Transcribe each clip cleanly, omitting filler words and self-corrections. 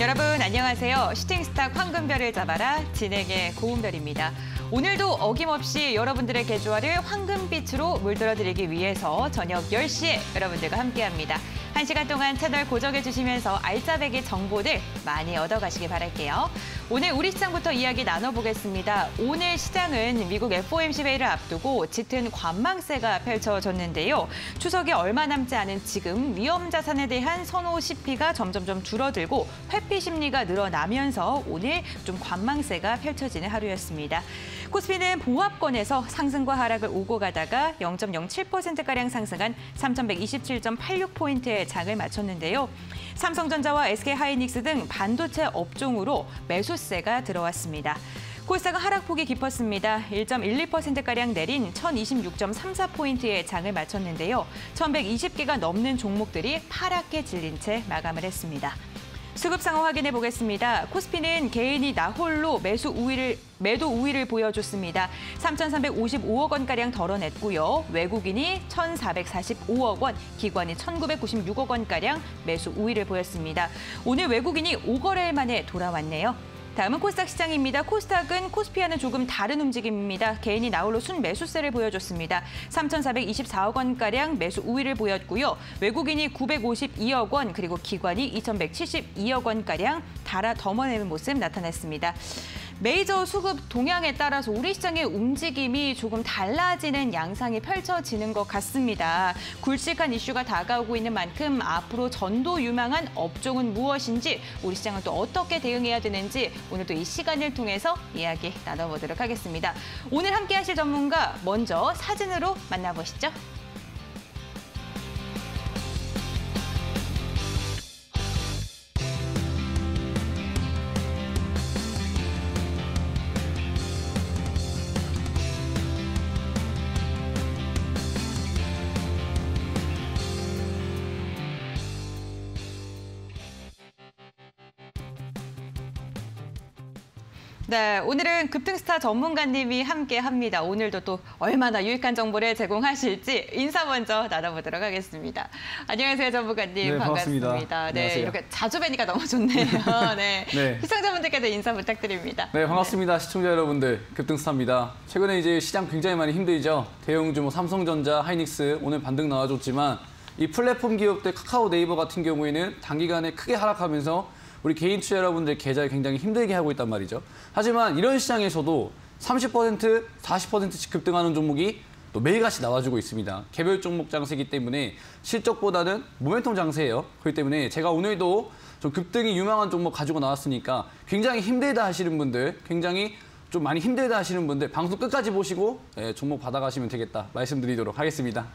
여러분 안녕하세요. 슈팅스탁 황금별을 잡아라 진행의 고은별입니다. 오늘도 어김없이 여러분들의 개조화를 황금빛으로 물들어드리기 위해서 저녁 10시에 여러분들과 함께합니다. 1시간 동안 채널 고정해주시면서 알짜배기 정보들 많이 얻어가시기 바랄게요. 오늘 우리 시장부터 이야기 나눠보겠습니다. 오늘 시장은 미국 FOMC 회의를 앞두고 짙은 관망세가 펼쳐졌는데요. 추석이 얼마 남지 않은 지금 위험 자산에 대한 선호 CP가 점점점 줄어들고 회피 심리가 늘어나면서 오늘 좀 관망세가 펼쳐지는 하루였습니다. 코스피는 보합권에서 상승과 하락을 오고 가다가 0.07%가량 상승한 3,127.86포인트의 장을 마쳤는데요. 삼성전자와 SK하이닉스 등 반도체 업종으로 매수세가 들어왔습니다. 코스닥은 하락폭이 깊었습니다. 1.12%가량 내린 1,026.34포인트의 장을 마쳤는데요. 1,120개가 넘는 종목들이 파랗게 질린 채 마감을 했습니다. 수급 상황 확인해 보겠습니다. 코스피는 개인이 나홀로 매도 우위를 보여줬습니다. 3,355억 원가량 덜어냈고요. 외국인이 1,445억 원, 기관이 1,996억 원가량 매수 우위를 보였습니다. 오늘 외국인이 5거래일 만에 돌아왔네요. 다음은 코스닥 시장입니다. 코스닥은 코스피와는 조금 다른 움직임입니다. 개인이 나홀로 순매수세를 보여줬습니다. 3,424억 원가량 매수 우위를 보였고요. 외국인이 952억 원, 그리고 기관이 2,172억 원가량 달아 덤어내는 모습 나타났습니다. 메이저 수급 동향에 따라서 우리 시장의 움직임이 조금 달라지는 양상이 펼쳐지는 것 같습니다. 굵직한 이슈가 다가오고 있는 만큼 앞으로 전도 유망한 업종은 무엇인지, 우리 시장은 또 어떻게 대응해야 되는지 오늘도 이 시간을 통해서 이야기 나눠보도록 하겠습니다. 오늘 함께하실 전문가 먼저 사진으로 만나보시죠. 네, 오늘은 급등스타 전문가님이 함께합니다. 오늘도 또 얼마나 유익한 정보를 제공하실지 인사 먼저 나눠보도록 하겠습니다. 안녕하세요, 전문가님. 네, 반갑습니다. 네, 안녕하세요. 이렇게 자주 뵈니까 너무 좋네요. 네. 네. 시청자분들께도 인사 부탁드립니다. 네, 반갑습니다. 시청자 여러분들, 급등스타입니다. 최근에 이제 시장 굉장히 많이 힘들죠. 대형주 삼성전자, 하이닉스 오늘 반등 나와줬지만 이 플랫폼 기업들 카카오, 네이버 같은 경우에는 단기간에 크게 하락하면서 우리 개인 투자 여러분들 계좌를 굉장히 힘들게 하고 있단 말이죠. 하지만 이런 시장에서도 30%, 40%씩 급등하는 종목이 또 매일같이 나와주고 있습니다. 개별 종목 장세이기 때문에 실적보다는 모멘텀 장세예요. 그렇기 때문에 제가 오늘도 좀 급등이 유망한 종목 가지고 나왔으니까 굉장히 힘들다 하시는 분들, 굉장히 좀 많이 힘들다 하시는 분들 방송 끝까지 보시고 종목 받아가시면 되겠다 말씀드리도록 하겠습니다.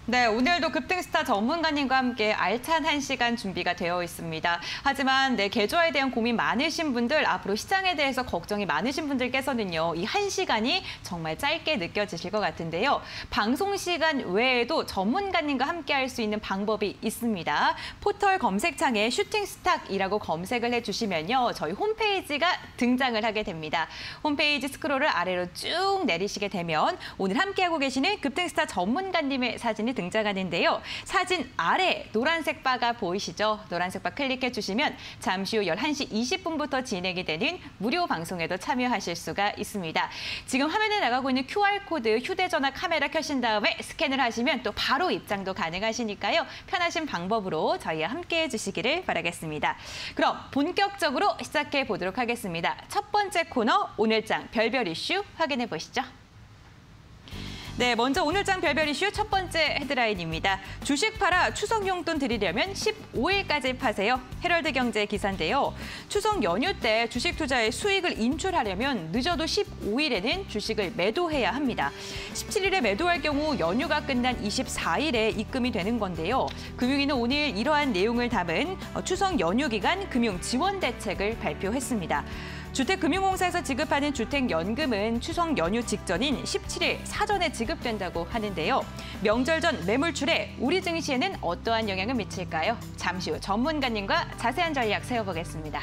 네, 오늘도 급등스타 전문가님과 함께 알찬 1시간 준비가 되어 있습니다. 하지만 개조화에 대한 고민 많으신 분들, 앞으로 시장에 대해서 걱정이 많으신 분들께서는요, 이 1시간이 정말 짧게 느껴지실 것 같은데요. 방송 시간 외에도 전문가님과 함께 할 수 있는 방법이 있습니다. 포털 검색창에 슈팅스탁이라고 검색을 해주시면요, 저희 홈페이지가 등장을 하게 됩니다. 홈페이지 스크롤을 아래로 쭉 내리시게 되면 오늘 함께하고 계시는 급등스타 전문가님의 사진이 등장하는데요. 사진 아래 노란색 바가 보이시죠? 노란색 바 클릭해 주시면 잠시 후 11시 20분부터 진행이 되는 무료 방송에도 참여하실 수가 있습니다. 지금 화면에 나가고 있는 QR코드 휴대전화 카메라 켜신 다음에 스캔을 하시면 또 바로 입장도 가능하시니까요. 편하신 방법으로 저희와 함께해 주시기를 바라겠습니다. 그럼 본격적으로 시작해 보도록 하겠습니다. 첫 번째 코너 오늘장 별별 이슈 확인해 보시죠. 네, 먼저 오늘장 별별 이슈 첫 번째 헤드라인입니다. 주식 팔아 추석 용돈 드리려면 15일까지 파세요. 헤럴드 경제 기사인데요. 추석 연휴 때 주식 투자의 수익을 인출하려면 늦어도 15일에는 주식을 매도해야 합니다. 17일에 매도할 경우 연휴가 끝난 24일에 입금이 되는 건데요. 금융위는 오늘 이러한 내용을 담은 추석 연휴 기간 금융 지원 대책을 발표했습니다. 주택금융공사에서 지급하는 주택연금은 추석 연휴 직전인 17일 사전에 지급된다고 하는데요. 명절 전 매물출에 우리 증시에는 어떠한 영향을 미칠까요? 잠시 후 전문가님과 자세한 전략 세워보겠습니다.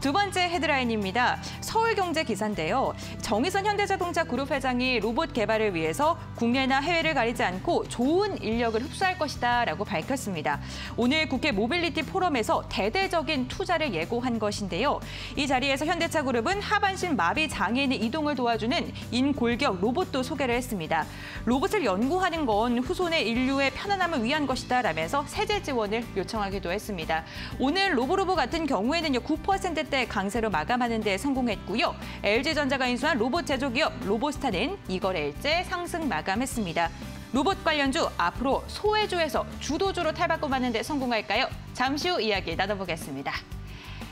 두 번째 헤드라인입니다. 서울경제 기사인데요. 정의선 현대자동차 그룹 회장이 로봇 개발을 위해서 국내나 해외를 가리지 않고 좋은 인력을 흡수할 것이다라고 밝혔습니다. 오늘 국회 모빌리티 포럼에서 대대적인 투자를 예고한 것인데요. 이 자리에서 현대차그룹은 하반신 마비 장애인의 이동을 도와주는 인골격 로봇도 소개를 했습니다. 로봇을 연구하는 건 후손의 인류의 편안함을 위한 것이다라면서 세제 지원을 요청하기도 했습니다. 오늘 로보로보 같은 경우에는요 9%대 강세로 마감하는 데 성공했고요. LG전자가 인수한 로봇 제조기업 로보스타는 이거래일째 상승 마감했습니다. 로봇 관련주 앞으로 소외주에서 주도주로 탈바꿈하는 데 성공할까요? 잠시 후 이야기 나눠보겠습니다.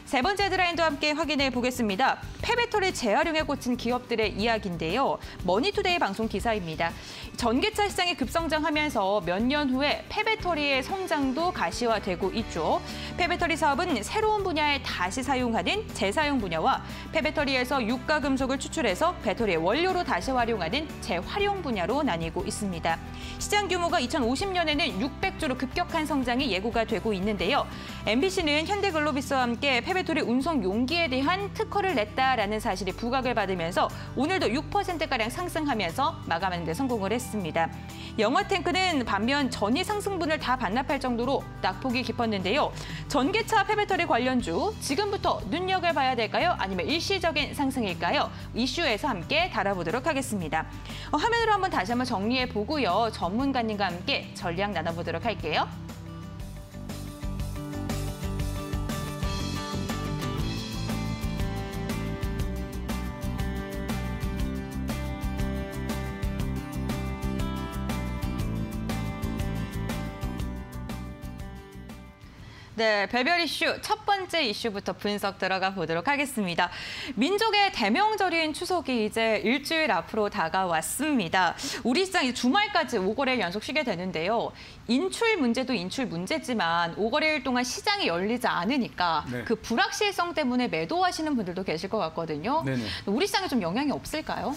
세 번째 헤드라인도 함께 확인해 보겠습니다. 폐배터리 재활용에 꽂힌 기업들의 이야기인데요. 머니투데이 방송 기사입니다. 전기차 시장이 급성장하면서 몇 년 후에 폐배터리의 성장도 가시화되고 있죠. 폐배터리 사업은 새로운 분야에 다시 사용하는 재사용 분야와 폐배터리에서 유가금속을 추출해서 배터리의 원료로 다시 활용하는 재활용 분야로 나뉘고 있습니다. 시장 규모가 2050년에는 600조로 급격한 성장이 예고가 되고 있는데요. MBC는 현대글로비스와 함께 폐배터리 운송 용기에 대한 특허를 냈다라는 사실이 부각을 받으면서 오늘도 6%가량 상승하면서 마감하는 데 성공을 했습니다. 영화탱크는 반면 전이 상승분을 다 반납할 정도로 낙폭이 깊었는데요. 전기차 폐배터리 관련주 지금부터 눈여겨봐야 될까요? 아니면 일시적인 상승일까요? 이슈에서 함께 다뤄보도록 하겠습니다. 화면으로 한번 다시 한번 정리해보고요. 전문가님과 함께 전략 나눠보도록 할게요. 네, 별별 이슈 첫 번째 이슈부터 분석 들어가 보도록 하겠습니다. 민족의 대명절인 추석이 이제 일주일 앞으로 다가왔습니다. 우리 시장이 주말까지 5거래일 연속 쉬게 되는데요. 인출 문제도 인출 문제지만 5거래일 동안 시장이 열리지 않으니까 네. 그 불확실성 때문에 매도하시는 분들도 계실 것 같거든요. 네네. 우리 시장에 좀 영향이 없을까요?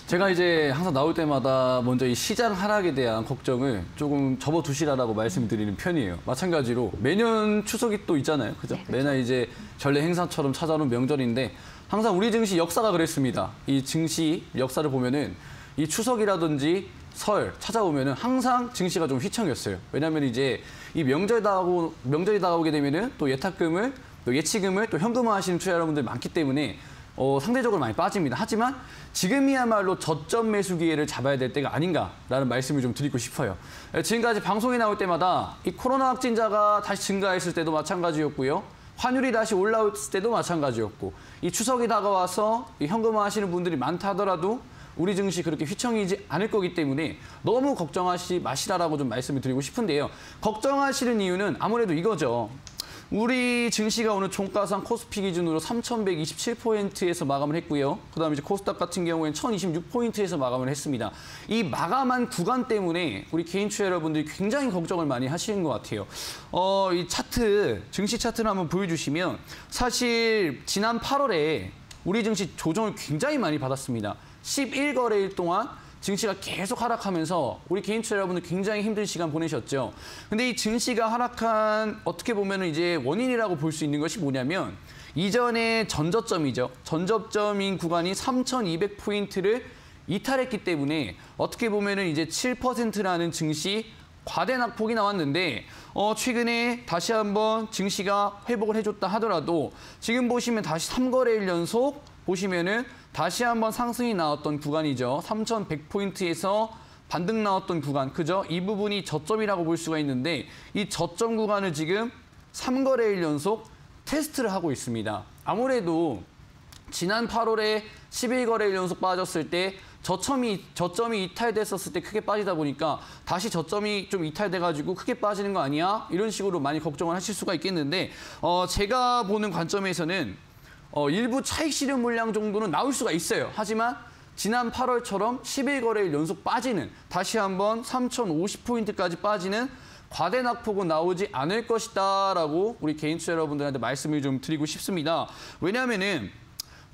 제가 이제 항상 나올 때마다 먼저 이 시장 하락에 대한 걱정을 조금 접어두시라고 말씀드리는 편이에요. 마찬가지로 매년 추석이 또 있잖아요. 그죠? 네, 그렇죠. 매날 이제 전래 행사처럼 찾아오는 명절인데 항상 우리 증시 역사가 그랬습니다. 이 증시 역사를 보면은 이 추석이라든지 설 찾아오면은 항상 증시가 좀 휘청였어요. 왜냐하면 이제 이 명절이 다가오게 되면은 또 예탁금을 또 예치금을 또 현금화하시는 투자 여러분들 많기 때문에 상대적으로 많이 빠집니다. 하지만 지금이야말로 저점 매수 기회를 잡아야 될 때가 아닌가라는 말씀을 좀 드리고 싶어요. 지금까지 방송에 나올 때마다 이 코로나 확진자가 다시 증가했을 때도 마찬가지였고요. 환율이 다시 올라왔을 때도 마찬가지였고 이 추석이 다가와서 이 현금화 하시는 분들이 많다 하더라도 우리 증시 그렇게 휘청이지 않을 거기 때문에 너무 걱정하지 마시라라고 좀 말씀을 드리고 싶은데요. 걱정하시는 이유는 아무래도 이거죠. 우리 증시가 오늘 종가상 코스피 기준으로 3,127포인트에서 마감을 했고요. 그다음에 이제 코스닥 같은 경우에는 1,026포인트에서 마감을 했습니다. 이 마감한 구간 때문에 우리 개인 투자 여러분들이 굉장히 걱정을 많이 하시는 것 같아요. 이 차트, 증시 차트를 한번 보여주시면 사실 지난 8월에 우리 증시 조정을 굉장히 많이 받았습니다. 11거래일 동안 증시가 계속 하락하면서 우리 개인 투자 여러분들 굉장히 힘든 시간 보내셨죠. 근데 이 증시가 하락한 어떻게 보면은 이제 원인이라고 볼 수 있는 것이 뭐냐면 이전에 전저점이죠. 전저점인 구간이 3,200포인트를 이탈했기 때문에 어떻게 보면은 이제 7%라는 증시 과대 낙폭이 나왔는데 최근에 다시 한번 증시가 회복을 해줬다 하더라도 지금 보시면 다시 3거래일 연속 보시면은 다시 한번 상승이 나왔던 구간이죠. 3,100포인트에서 반등 나왔던 구간, 그죠? 이 부분이 저점이라고 볼 수가 있는데 이 저점 구간을 지금 3거래일 연속 테스트를 하고 있습니다. 아무래도 지난 8월에 11거래일 연속 빠졌을 때 저점이 이탈됐었을 때 크게 빠지다 보니까 다시 저점이 좀 이탈돼가지고 크게 빠지는 거 아니야? 이런 식으로 많이 걱정을 하실 수가 있겠는데 제가 보는 관점에서는 일부 차익 실현 물량 정도는 나올 수가 있어요. 하지만 지난 8월처럼 11거래일 연속 빠지는 다시 한번 3,050포인트까지 빠지는 과대 낙폭은 나오지 않을 것이다라고 우리 개인 투자 여러분들한테 말씀을 좀 드리고 싶습니다. 왜냐하면은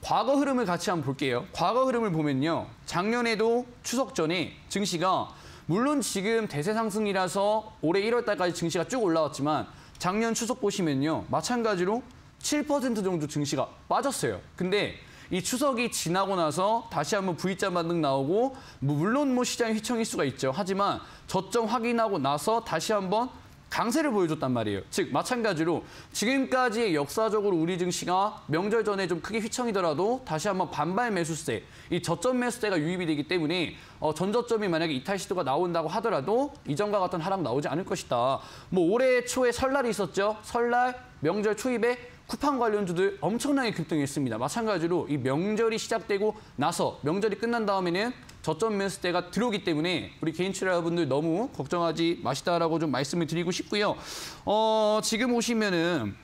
과거 흐름을 같이 한번 볼게요. 과거 흐름을 보면요. 작년에도 추석 전에 증시가 물론 지금 대세 상승이라서 올해 1월 달까지 증시가 쭉 올라왔지만 작년 추석 보시면요. 마찬가지로 7% 정도 증시가 빠졌어요. 근데 이 추석이 지나고 나서 다시 한번 V자 반등 나오고 물론 시장이 휘청일 수가 있죠. 하지만 저점 확인하고 나서 다시 한번 강세를 보여줬단 말이에요. 즉 마찬가지로 지금까지의 역사적으로 우리 증시가 명절 전에 좀 크게 휘청이더라도 다시 한번 반발 매수세, 이 저점 매수세가 유입이 되기 때문에 전저점이 만약에 이탈 시도가 나온다고 하더라도 이전과 같은 하락 나오지 않을 것이다. 올해 초에 설날이 있었죠. 설날 명절 초입에 쿠팡 관련주들 엄청나게 급등했습니다. 마찬가지로 이 명절이 시작되고 나서 명절이 끝난 다음에는 저점 매수대가 들어오기 때문에 우리 개인 투자자분들 너무 걱정하지 마시다라고 좀 말씀을 드리고 싶고요. 지금 보시면은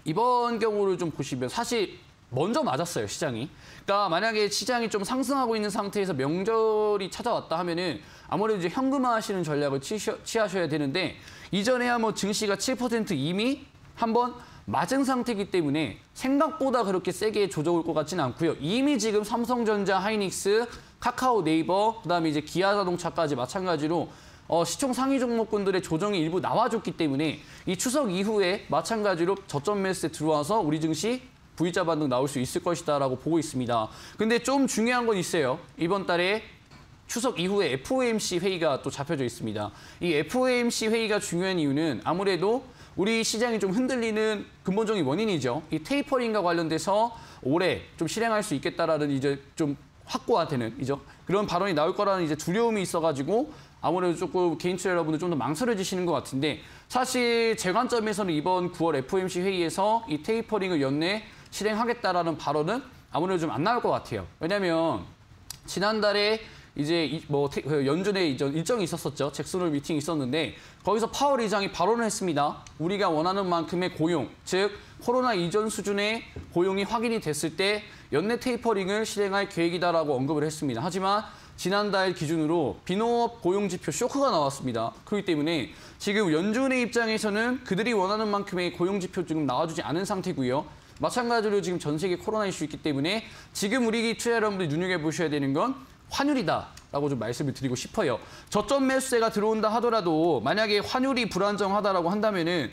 이번 경우를 좀 보시면 사실 먼저 맞았어요, 시장이. 그러니까 만약에 시장이 좀 상승하고 있는 상태에서 명절이 찾아왔다 하면은 아무래도 이제 현금화하시는 전략을 취하셔야 되는데 이전에야 증시가 7% 이미 한번 맞은 상태이기 때문에 생각보다 그렇게 세게 조져올 것 같지는 않고요. 이미 지금 삼성전자, 하이닉스, 카카오, 네이버, 그다음에 이제 기아자동차까지 마찬가지로 시총 상위 종목군들의 조정이 일부 나와줬기 때문에 이 추석 이후에 마찬가지로 저점 매수에 들어와서 우리 증시 V자 반등 나올 수 있을 것이다라고 보고 있습니다. 근데 좀 중요한 건 있어요. 이번 달에 추석 이후에 FOMC 회의가 또 잡혀져 있습니다. 이 FOMC 회의가 중요한 이유는 아무래도 우리 시장이 좀 흔들리는 근본적인 원인이죠. 이 테이퍼링과 관련돼서 올해 좀 실행할 수 있겠다라는 이제 좀 확고화되는 그런 발언이 나올 거라는 이제 두려움이 있어가지고 아무래도 조금 개인 투자 여러분들 좀 더 망설여지시는 것 같은데 사실 제 관점에서는 이번 9월 FOMC 회의에서 이 테이퍼링을 연내 실행하겠다라는 발언은 아무래도 좀 안 나올 것 같아요. 왜냐하면 지난달에 이제 연준에 일정이 있었었죠. 잭슨홀 미팅이 있었는데 거기서 파월 의장이 발언을 했습니다. 우리가 원하는 만큼의 고용, 즉 코로나 이전 수준의 고용이 확인이 됐을 때 연내 테이퍼링을 실행할 계획이다라고 언급을 했습니다. 하지만 지난달 기준으로 비농업 고용 지표 쇼크가 나왔습니다. 그렇기 때문에 지금 연준의 입장에서는 그들이 원하는 만큼의 고용 지표 지금 나와주지 않은 상태고요. 마찬가지로 지금 전 세계 코로나 이슈 있기 때문에 지금 우리 투자 여러분들이 눈여겨보셔야 되는 건 환율이다라고 좀 말씀을 드리고 싶어요. 저점 매수세가 들어온다 하더라도 만약에 환율이 불안정하다라고 한다면은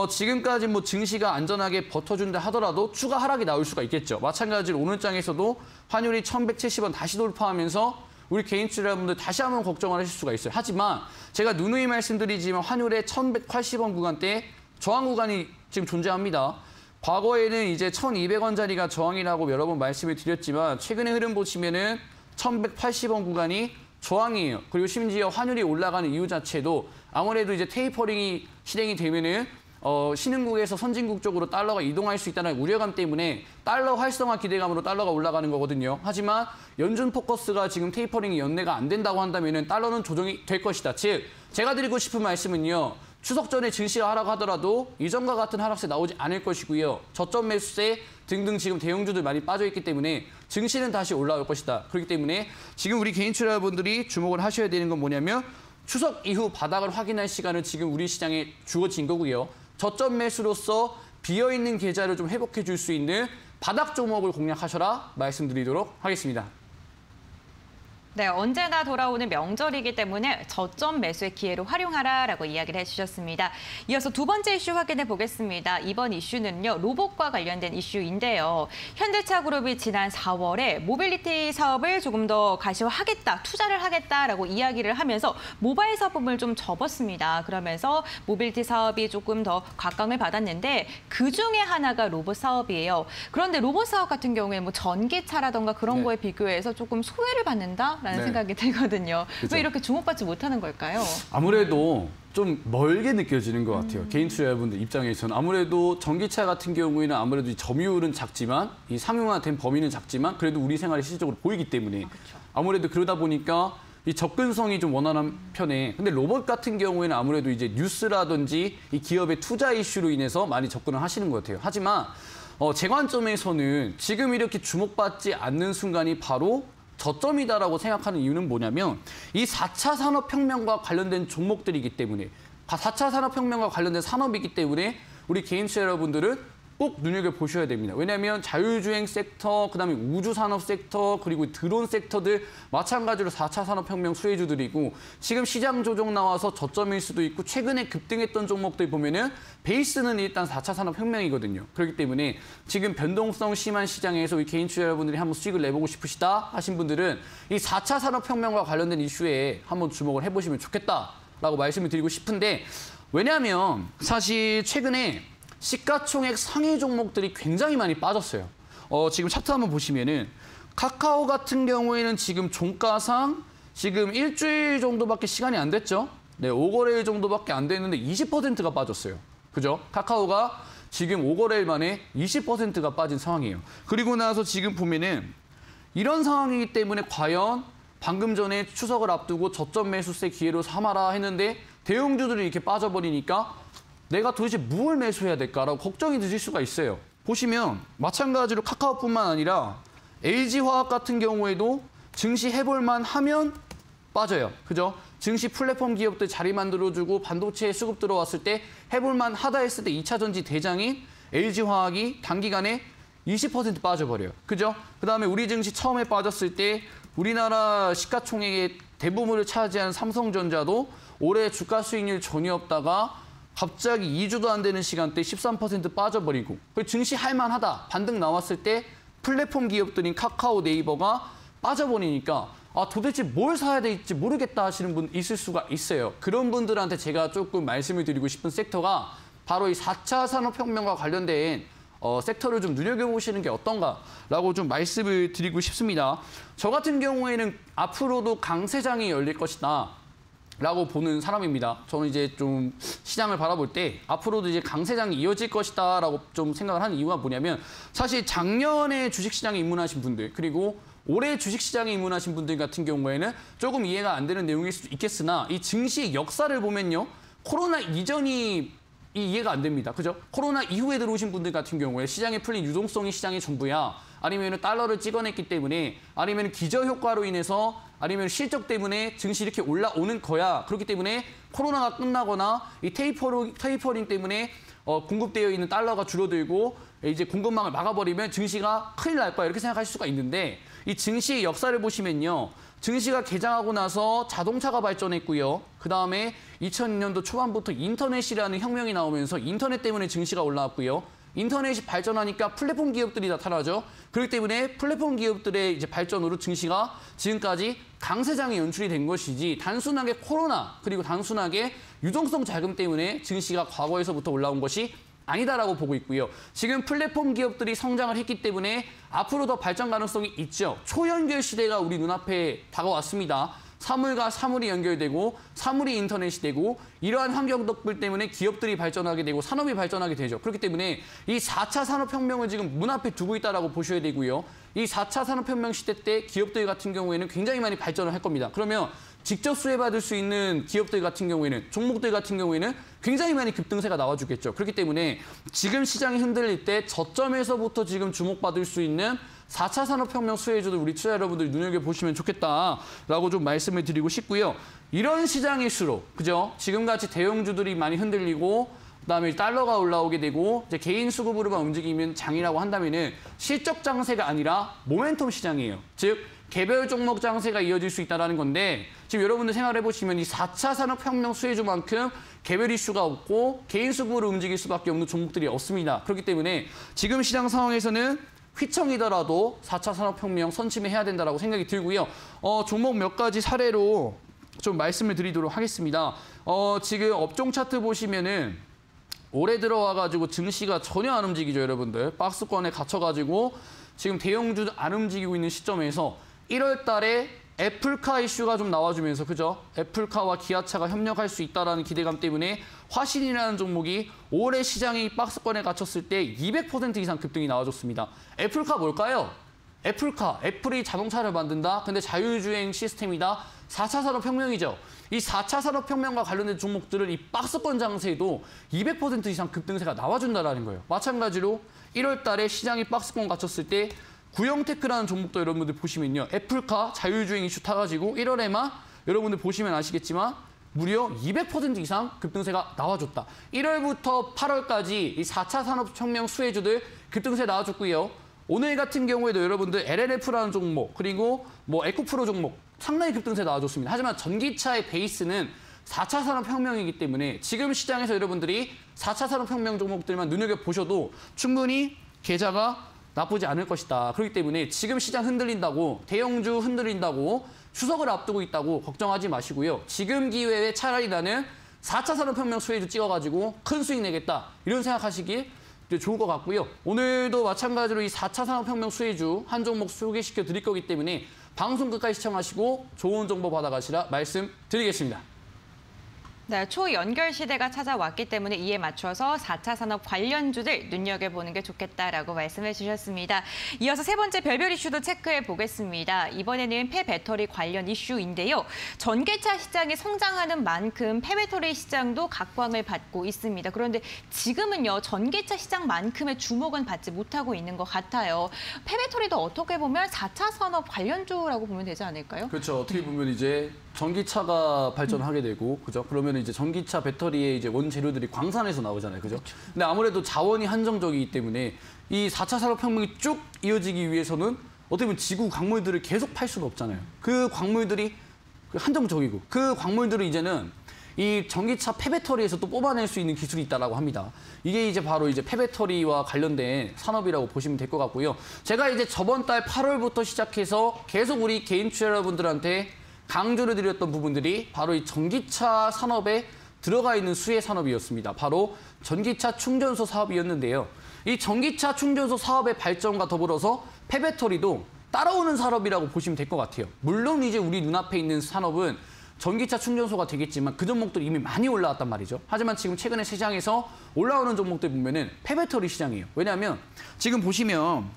지금까지 증시가 안전하게 버텨준다 하더라도 추가 하락이 나올 수가 있겠죠. 마찬가지로 오늘 장에서도 환율이 1170원 다시 돌파하면서 우리 개인 투자자분들 다시 한번 걱정을 하실 수가 있어요. 하지만 제가 누누이 말씀드리지만 환율의 1180원 구간대 저항 구간이 지금 존재합니다. 과거에는 이제 1200원짜리가 저항이라고 여러 번 말씀을 드렸지만 최근의 흐름 보시면은 1180원 구간이 저항이에요. 그리고 심지어 환율이 올라가는 이유 자체도 아무래도 이제 테이퍼링이 실행이 되면은 신흥국에서 선진국 쪽으로 달러가 이동할 수 있다는 우려감 때문에 달러 활성화 기대감으로 달러가 올라가는 거거든요. 하지만 연준 포커스가 지금 테이퍼링이 연내가 안 된다고 한다면은 달러는 조정이 될 것이다. 즉 제가 드리고 싶은 말씀은요. 추석 전에 증시가 하락하더라도 이전과 같은 하락세 나오지 않을 것이고요. 저점 매수세 등등 지금 대형주들 많이 빠져있기 때문에 증시는 다시 올라올 것이다. 그렇기 때문에 지금 우리 개인 투자자분들이 주목을 하셔야 되는 건 뭐냐면 추석 이후 바닥을 확인할 시간은 지금 우리 시장에 주어진 거고요. 저점 매수로서 비어있는 계좌를 좀 회복해 줄 수 있는 바닥 종목을 공략하셔라 말씀드리도록 하겠습니다. 네, 언제나 돌아오는 명절이기 때문에 저점 매수의 기회로 활용하라라고 이야기를 해주셨습니다. 이어서 두 번째 이슈 확인해 보겠습니다. 이번 이슈는요, 로봇과 관련된 이슈인데요. 현대차그룹이 지난 4월에 모빌리티 사업을 조금 더 가시화하겠다, 투자를 하겠다라고 이야기를 하면서 모바일 사업을 좀 접었습니다. 그러면서 모빌리티 사업이 조금 더 각광을 받았는데 그 중에 하나가 로봇 사업이에요. 그런데 로봇 사업 같은 경우에 전기차라던가 그런 거에 비교해서 조금 소외를 받는다? 라는 생각이 들거든요. 그렇죠. 왜 이렇게 주목받지 못하는 걸까요? 아무래도 좀 멀게 느껴지는 것 같아요. 개인 투자자분들 입장에서는. 아무래도 전기차 같은 경우에는 아무래도 이 점유율은 작지만 이 상용화된 범위는 작지만 그래도 우리 생활에 실질적으로 보이기 때문에 그렇죠. 아무래도 그러다 보니까 이 접근성이 좀 원활한 편에 근데 로봇 같은 경우에는 아무래도 이제 뉴스라든지 이 기업의 투자 이슈로 인해서 많이 접근을 하시는 것 같아요. 하지만 제 관점에서는 지금 이렇게 주목받지 않는 순간이 바로 저점이다라고 생각하는 이유는 뭐냐면 이 4차 산업혁명과 관련된 종목들이기 때문에 4차 산업혁명과 관련된 산업이기 때문에 우리 개인 투자 여러분들은 꼭 눈여겨보셔야 됩니다. 왜냐하면 자율주행 섹터, 그다음에 우주산업 섹터, 그리고 드론 섹터들 마찬가지로 4차 산업혁명 수혜주들이고 지금 시장 조정 나와서 저점일 수도 있고 최근에 급등했던 종목들 보면은 베이스는 일단 4차 산업혁명이거든요. 그렇기 때문에 지금 변동성 심한 시장에서 우리 개인 투자 여러분들이 한번 수익을 내보고 싶으시다 하신 분들은 이 4차 산업혁명과 관련된 이슈에 한번 주목을 해보시면 좋겠다라고 말씀을 드리고 싶은데 왜냐하면 사실 최근에 시가총액 상위 종목들이 굉장히 많이 빠졌어요. 지금 차트 한번 보시면은 카카오 같은 경우에는 지금 종가상 지금 일주일 정도밖에 시간이 안 됐죠. 네, 5거래일 정도밖에 안 됐는데 20%가 빠졌어요. 그죠? 카카오가 지금 5거래일 만에 20%가 빠진 상황이에요. 그리고 나서 지금 보면은 이런 상황이기 때문에 과연 방금 전에 추석을 앞두고 저점 매수세 기회로 삼아라 했는데 대형주들이 이렇게 빠져버리니까 내가 도대체 뭘 매수해야 될까라고 걱정이 드실 수가 있어요. 보시면 마찬가지로 카카오뿐만 아니라 LG화학 같은 경우에도 증시해볼만 하면 빠져요. 그죠? 증시 플랫폼 기업들 자리 만들어주고 반도체에 수급 들어왔을 때 해볼만 하다 했을 때 2차 전지 대장인 LG화학이 단기간에 20% 빠져버려요. 그죠? 그다음에 우리 증시 처음에 빠졌을 때 우리나라 시가총액의 대부분을 차지한 삼성전자도 올해 주가 수익률 전혀 없다가 갑자기 2주도 안 되는 시간대 13% 빠져버리고 증시 할만하다 반등 나왔을 때 플랫폼 기업들인 카카오, 네이버가 빠져버리니까 도대체 뭘 사야 될지 모르겠다 하시는 분 있을 수가 있어요. 그런 분들한테 제가 조금 말씀을 드리고 싶은 섹터가 바로 이 4차 산업혁명과 관련된 섹터를 좀 눈여겨보시는 게 어떤가라고 좀 말씀을 드리고 싶습니다. 저 같은 경우에는 앞으로도 강세장이 열릴 것이다. 라고 보는 사람입니다. 저는 이제 좀 시장을 바라볼 때 앞으로도 이제 강세장이 이어질 것이다라고 좀 생각을 하는 이유가 뭐냐면 사실 작년에 주식시장에 입문하신 분들 그리고 올해 주식시장에 입문하신 분들 같은 경우에는 조금 이해가 안 되는 내용일 수도 있겠으나 이 증시 역사를 보면요. 코로나 이전이 이해가 안 됩니다. 그죠? 코로나 이후에 들어오신 분들 같은 경우에 시장에 풀린 유동성이 시장의 전부야. 아니면 달러를 찍어냈기 때문에 아니면 기저효과로 인해서 아니면 실적 때문에 증시 이렇게 올라오는 거야. 그렇기 때문에 코로나가 끝나거나 이 테이퍼링 때문에 공급되어 있는 달러가 줄어들고 이제 공급망을 막아버리면 증시가 큰일 날 거야. 이렇게 생각하실 수가 있는데 이 증시의 역사를 보시면요. 증시가 개장하고 나서 자동차가 발전했고요. 그다음에 2000년도 초반부터 인터넷이라는 혁명이 나오면서 인터넷 때문에 증시가 올라왔고요. 인터넷이 발전하니까 플랫폼 기업들이 나타나죠. 그렇기 때문에 플랫폼 기업들의 이제 발전으로 증시가 지금까지 강세장이 연출이 된 것이지 단순하게 코로나 그리고 단순하게 유동성 자금 때문에 증시가 과거에서부터 올라온 것이 아니다라고 보고 있고요. 지금 플랫폼 기업들이 성장을 했기 때문에 앞으로 더 발전 가능성이 있죠. 초연결 시대가 우리 눈앞에 다가왔습니다. 사물과 사물이 연결되고 사물이 인터넷이 되고 이러한 환경 덕분 때문에 기업들이 발전하게 되고 산업이 발전하게 되죠. 그렇기 때문에 이 4차 산업혁명을 지금 문 앞에 두고 있다라고 보셔야 되고요. 이 4차 산업혁명 시대 때 기업들 같은 경우에는 굉장히 많이 발전을 할 겁니다. 그러면 직접 수혜받을 수 있는 기업들 같은 경우에는 종목들 같은 경우에는 굉장히 많이 급등세가 나와주겠죠. 그렇기 때문에 지금 시장이 흔들릴 때 저점에서부터 지금 주목받을 수 있는 4차 산업혁명 수혜주들 우리 투자 여러분들이 눈여겨보시면 좋겠다라고 좀 말씀을 드리고 싶고요. 이런 시장일수록 그죠? 지금같이 대형주들이 많이 흔들리고 그다음에 달러가 올라오게 되고 이제 개인 수급으로만 움직이면 장이라고 한다면은 실적 장세가 아니라 모멘텀 시장이에요. 즉 개별 종목 장세가 이어질 수 있다는 건데 지금 여러분들 생각해 보시면 이 4차 산업혁명 수혜주만큼 개별 이슈가 없고 개인 수급으로 움직일 수밖에 없는 종목들이 없습니다. 그렇기 때문에 지금 시장 상황에서는 휘청이더라도 4차 산업혁명 선침해야 된다고 생각이 들고요. 종목 몇 가지 사례로 좀 말씀을 드리도록 하겠습니다. 지금 업종 차트 보시면은 올해 들어와가지고 증시가 전혀 안 움직이죠, 여러분들. 박스권에 갇혀가지고 지금 대형주 안 움직이고 있는 시점에서 1월 달에 애플카 이슈가 좀 나와주면서 그죠? 애플카와 기아차가 협력할 수 있다는 기대감 때문에 화신이라는 종목이 올해 시장이 박스권에 갇혔을 때 200% 이상 급등이 나와줬습니다. 애플카 뭘까요? 애플카, 애플이 자동차를 만든다. 근데 자율주행 시스템이다. 4차 산업혁명이죠. 이 4차 산업혁명과 관련된 종목들은 이 박스권 장세에도 200% 이상 급등세가 나와준다는 거예요. 마찬가지로 1월 달에 시장이 박스권 갇혔을 때 구형테크라는 종목도 여러분들 보시면요. 애플카 자율주행 이슈 타가지고 1월에만 여러분들 보시면 아시겠지만 무려 200% 이상 급등세가 나와줬다. 1월부터 8월까지 이 4차 산업혁명 수혜주들 급등세 나와줬고요. 오늘 같은 경우에도 여러분들 LLF라는 종목 그리고 뭐 에코프로 종목 상당히 급등세 나와줬습니다. 하지만 전기차의 베이스는 4차 산업혁명이기 때문에 지금 시장에서 여러분들이 4차 산업혁명 종목들만 눈여겨보셔도 충분히 계좌가 나쁘지 않을 것이다. 그렇기 때문에 지금 시장 흔들린다고 대형주 흔들린다고 추석을 앞두고 있다고 걱정하지 마시고요. 지금 기회에 차라리 나는 4차 산업혁명 수혜주 찍어가지고 큰 수익 내겠다. 이런 생각하시기 좋을 것 같고요. 오늘도 마찬가지로 이 4차 산업혁명 수혜주 한 종목 소개시켜 드릴 거기 때문에 방송 끝까지 시청하시고 좋은 정보 받아가시라 말씀드리겠습니다. 네, 초연결 시대가 찾아왔기 때문에 이에 맞춰서 4차 산업 관련주들 눈여겨보는 게 좋겠다라고 말씀해 주셨습니다. 이어서 세 번째 별별 이슈도 체크해 보겠습니다. 이번에는 폐배터리 관련 이슈인데요. 전기차 시장이 성장하는 만큼 폐배터리 시장도 각광을 받고 있습니다. 그런데 지금은요, 전기차 시장만큼의 주목은 받지 못하고 있는 것 같아요. 폐배터리도 어떻게 보면 4차 산업 관련주라고 보면 되지 않을까요? 그렇죠. 어떻게 보면 이제 전기차가 발전하게 되고, 그죠? 그러면 이제 전기차 배터리의 이제 원재료들이 광산에서 나오잖아요. 그죠? 근데 아무래도 자원이 한정적이기 때문에 이 4차 산업혁명이 쭉 이어지기 위해서는 어떻게 보면 지구 광물들을 계속 팔 수가 없잖아요. 그 광물들이 한정적이고 그 광물들을 이제는 이 전기차 폐배터리에서 또 뽑아낼 수 있는 기술이 있다라고 합니다. 이게 이제 바로 이제 폐배터리와 관련된 산업이라고 보시면 될 것 같고요. 제가 이제 저번 달 8월부터 시작해서 계속 우리 개인 투자 여러분들한테 강조를 드렸던 부분들이 바로 이 전기차 산업에 들어가 있는 수혜 산업이었습니다. 바로 전기차 충전소 사업이었는데요. 이 전기차 충전소 사업의 발전과 더불어서 폐배터리도 따라오는 산업이라고 보시면 될 것 같아요. 물론 이제 우리 눈앞에 있는 산업은 전기차 충전소가 되겠지만 그 종목들이 이미 많이 올라왔단 말이죠. 하지만 지금 최근에 시장에서 올라오는 종목들 보면은 폐배터리 시장이에요. 왜냐하면 지금 보시면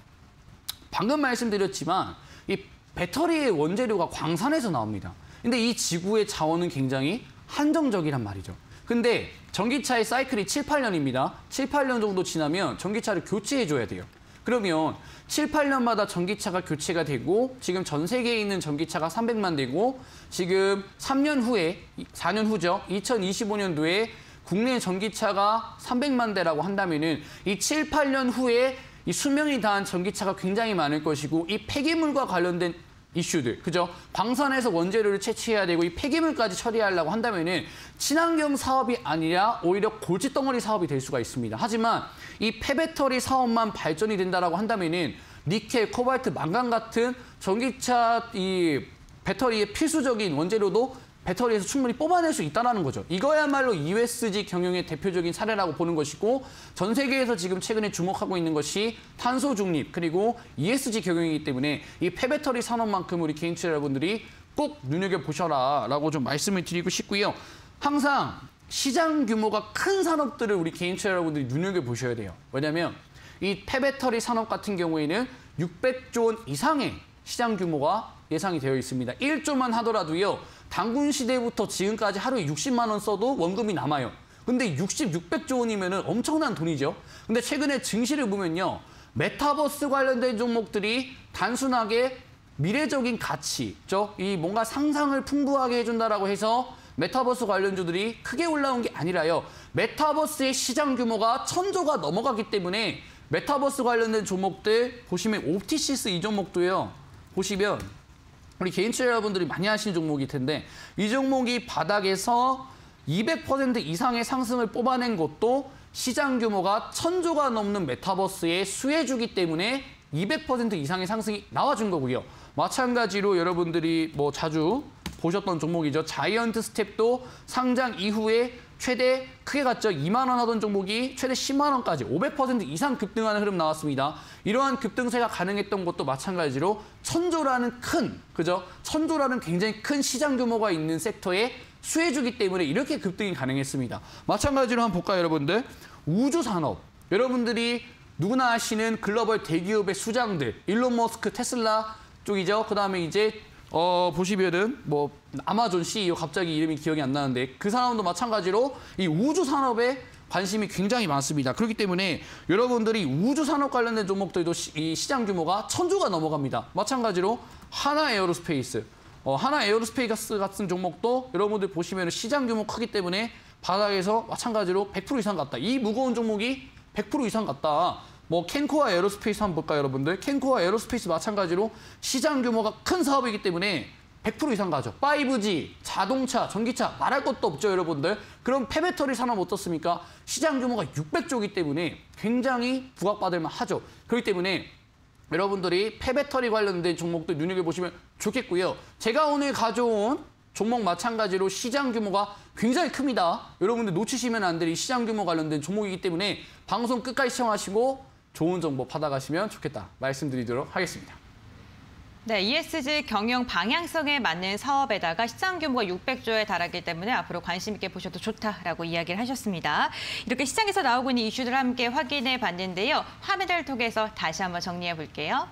방금 말씀드렸지만 이 배터리의 원재료가 광산에서 나옵니다. 근데 이 지구의 자원은 굉장히 한정적이란 말이죠. 근데 전기차의 사이클이 7, 8년입니다. 7, 8년 정도 지나면 전기차를 교체해줘야 돼요. 그러면 7, 8년마다 전기차가 교체가 되고 지금 전 세계에 있는 전기차가 300만 대고 지금 3년 후에, 4년 후죠. 2025년도에 국내 전기차가 300만 대라고 한다면은 이 7, 8년 후에 이 수명이 다한 전기차가 굉장히 많을 것이고 이 폐기물과 관련된 이슈들, 그죠? 방산에서 원재료를 채취해야 되고 이 폐기물까지 처리하려고 한다면은 친환경 사업이 아니라 오히려 골칫덩어리 사업이 될 수가 있습니다. 하지만 이 폐배터리 사업만 발전이 된다라고 한다면은 니켈, 코발트, 망간 같은 전기차 이 배터리의 필수적인 원재료도 배터리에서 충분히 뽑아낼 수 있다는 거죠. 이거야말로 ESG 경영의 대표적인 사례라고 보는 것이고 전 세계에서 지금 최근에 주목하고 있는 것이 탄소 중립 그리고 ESG 경영이기 때문에 이 폐배터리 산업만큼 우리 개인 투자 여러분들이 꼭 눈여겨보셔라 라고 좀 말씀을 드리고 싶고요. 항상 시장 규모가 큰 산업들을 우리 개인 투자 여러분들이 눈여겨보셔야 돼요. 왜냐하면 이 폐배터리 산업 같은 경우에는 600조 원 이상의 시장 규모가 예상이 되어 있습니다. 1조만 하더라도요. 단군 시대부터 지금까지 하루에 60만 원 써도 원금이 남아요. 근데 600조 원이면 엄청난 돈이죠. 근데 최근에 증시를 보면요. 메타버스 관련된 종목들이 단순하게 미래적인 가치, 이 뭔가 상상을 풍부하게 해준다라고 해서 메타버스 관련주들이 크게 올라온 게 아니라요. 메타버스의 시장 규모가 1000조가 넘어가기 때문에 메타버스 관련된 종목들 보시면 옵티시스 이 종목도요. 보시면 우리 개인 투자 여러분들이 많이 하시는 종목일 텐데 이 종목이 바닥에서 200% 이상의 상승을 뽑아낸 것도 시장 규모가 1000조가 넘는 메타버스의 수혜주기 때문에 200% 이상의 상승이 나와준 거고요. 마찬가지로 여러분들이 뭐 자주 보셨던 종목이죠. 자이언트 스텝도 상장 이후에 최대 크게 갔죠. 2만 원 하던 종목이 최대 10만 원까지 500% 이상 급등하는 흐름 나왔습니다. 이러한 급등세가 가능했던 것도 마찬가지로 1000조라는 큰, 그죠? 1000조라는 굉장히 큰 시장 규모가 있는 섹터에 수혜주기 때문에 이렇게 급등이 가능했습니다. 마찬가지로 한번 볼까요, 여러분들? 우주산업. 여러분들이 누구나 아시는 글로벌 대기업의 수장들, 일론 머스크, 테슬라 쪽이죠. 그다음에 이제 보시면은 뭐 아마존 CEO 갑자기 이름이 기억이 안 나는데 그 사람도 마찬가지로 이 우주 산업에 관심이 굉장히 많습니다. 그렇기 때문에 여러분들이 우주 산업 관련된 종목들도 이 시장 규모가 1000조가 넘어갑니다. 마찬가지로 하나 에어로스페이스. 하나 에어로스페이스 같은 종목도 여러분들 보시면 시장 규모 크기 때문에 바닥에서 마찬가지로 100% 이상 갔다. 이 무거운 종목이 100% 이상 갔다. 뭐 캔코아 에어로스페이스 한번 볼까요, 여러분들? 캔코아 에어로스페이스 마찬가지로 시장 규모가 큰 사업이기 때문에 100% 이상 가죠. 5G, 자동차, 전기차 말할 것도 없죠, 여러분들. 그럼 폐배터리 산업 어떻습니까? 시장 규모가 600조이기 때문에 굉장히 부각받을 만하죠. 그렇기 때문에 여러분들이 폐배터리 관련된 종목도 눈여겨보시면 좋겠고요. 제가 오늘 가져온 종목 마찬가지로 시장 규모가 굉장히 큽니다. 여러분들 놓치시면 안 될 이 시장 규모 관련된 종목이기 때문에 방송 끝까지 시청하시고 좋은 정보 받아가시면 좋겠다 말씀드리도록 하겠습니다. 네, ESG 경영 방향성에 맞는 사업에다가 시장 규모가 600조에 달하기 때문에 앞으로 관심 있게 보셔도 좋다라고 이야기를 하셨습니다. 이렇게 시장에서 나오고 있는 이슈들을 함께 확인해 봤는데요. 화면을 통해서 다시 한번 정리해 볼게요.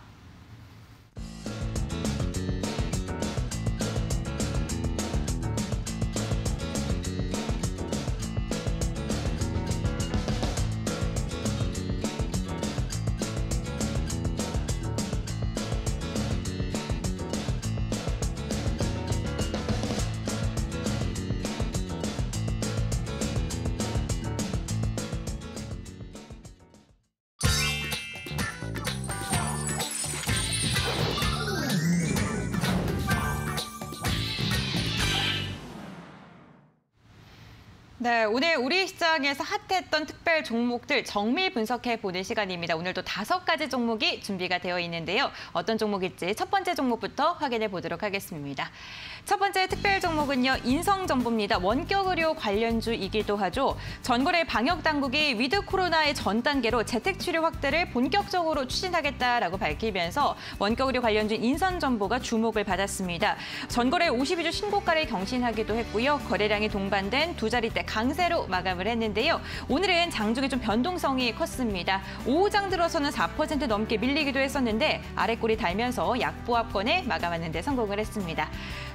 네, 오늘 우리 시장에서 핫했던 특별 종목들 정밀 분석해 보는 시간입니다. 오늘도 5가지 종목이 준비가 되어 있는데요. 어떤 종목일지 첫 번째 종목부터 확인해 보도록 하겠습니다. 첫 번째 특별 종목은요, 인성정보입니다. 원격의료 관련주이기도 하죠. 전국의 방역당국이 위드 코로나의 전 단계로 재택치료 확대를 본격적으로 추진하겠다라고 밝히면서 원격의료 관련주인 인성정보가 주목을 받았습니다. 전거래 52주 신고가를 경신하기도 했고요. 거래량이 동반된 두 자릿대 강세로 마감을 했는데요. 오늘은 장중에 좀 변동성이 컸습니다. 오후장 들어서는 4% 넘게 밀리기도 했었는데 아래꼬리 달면서 약보합권에 마감하는 데 성공을 했습니다.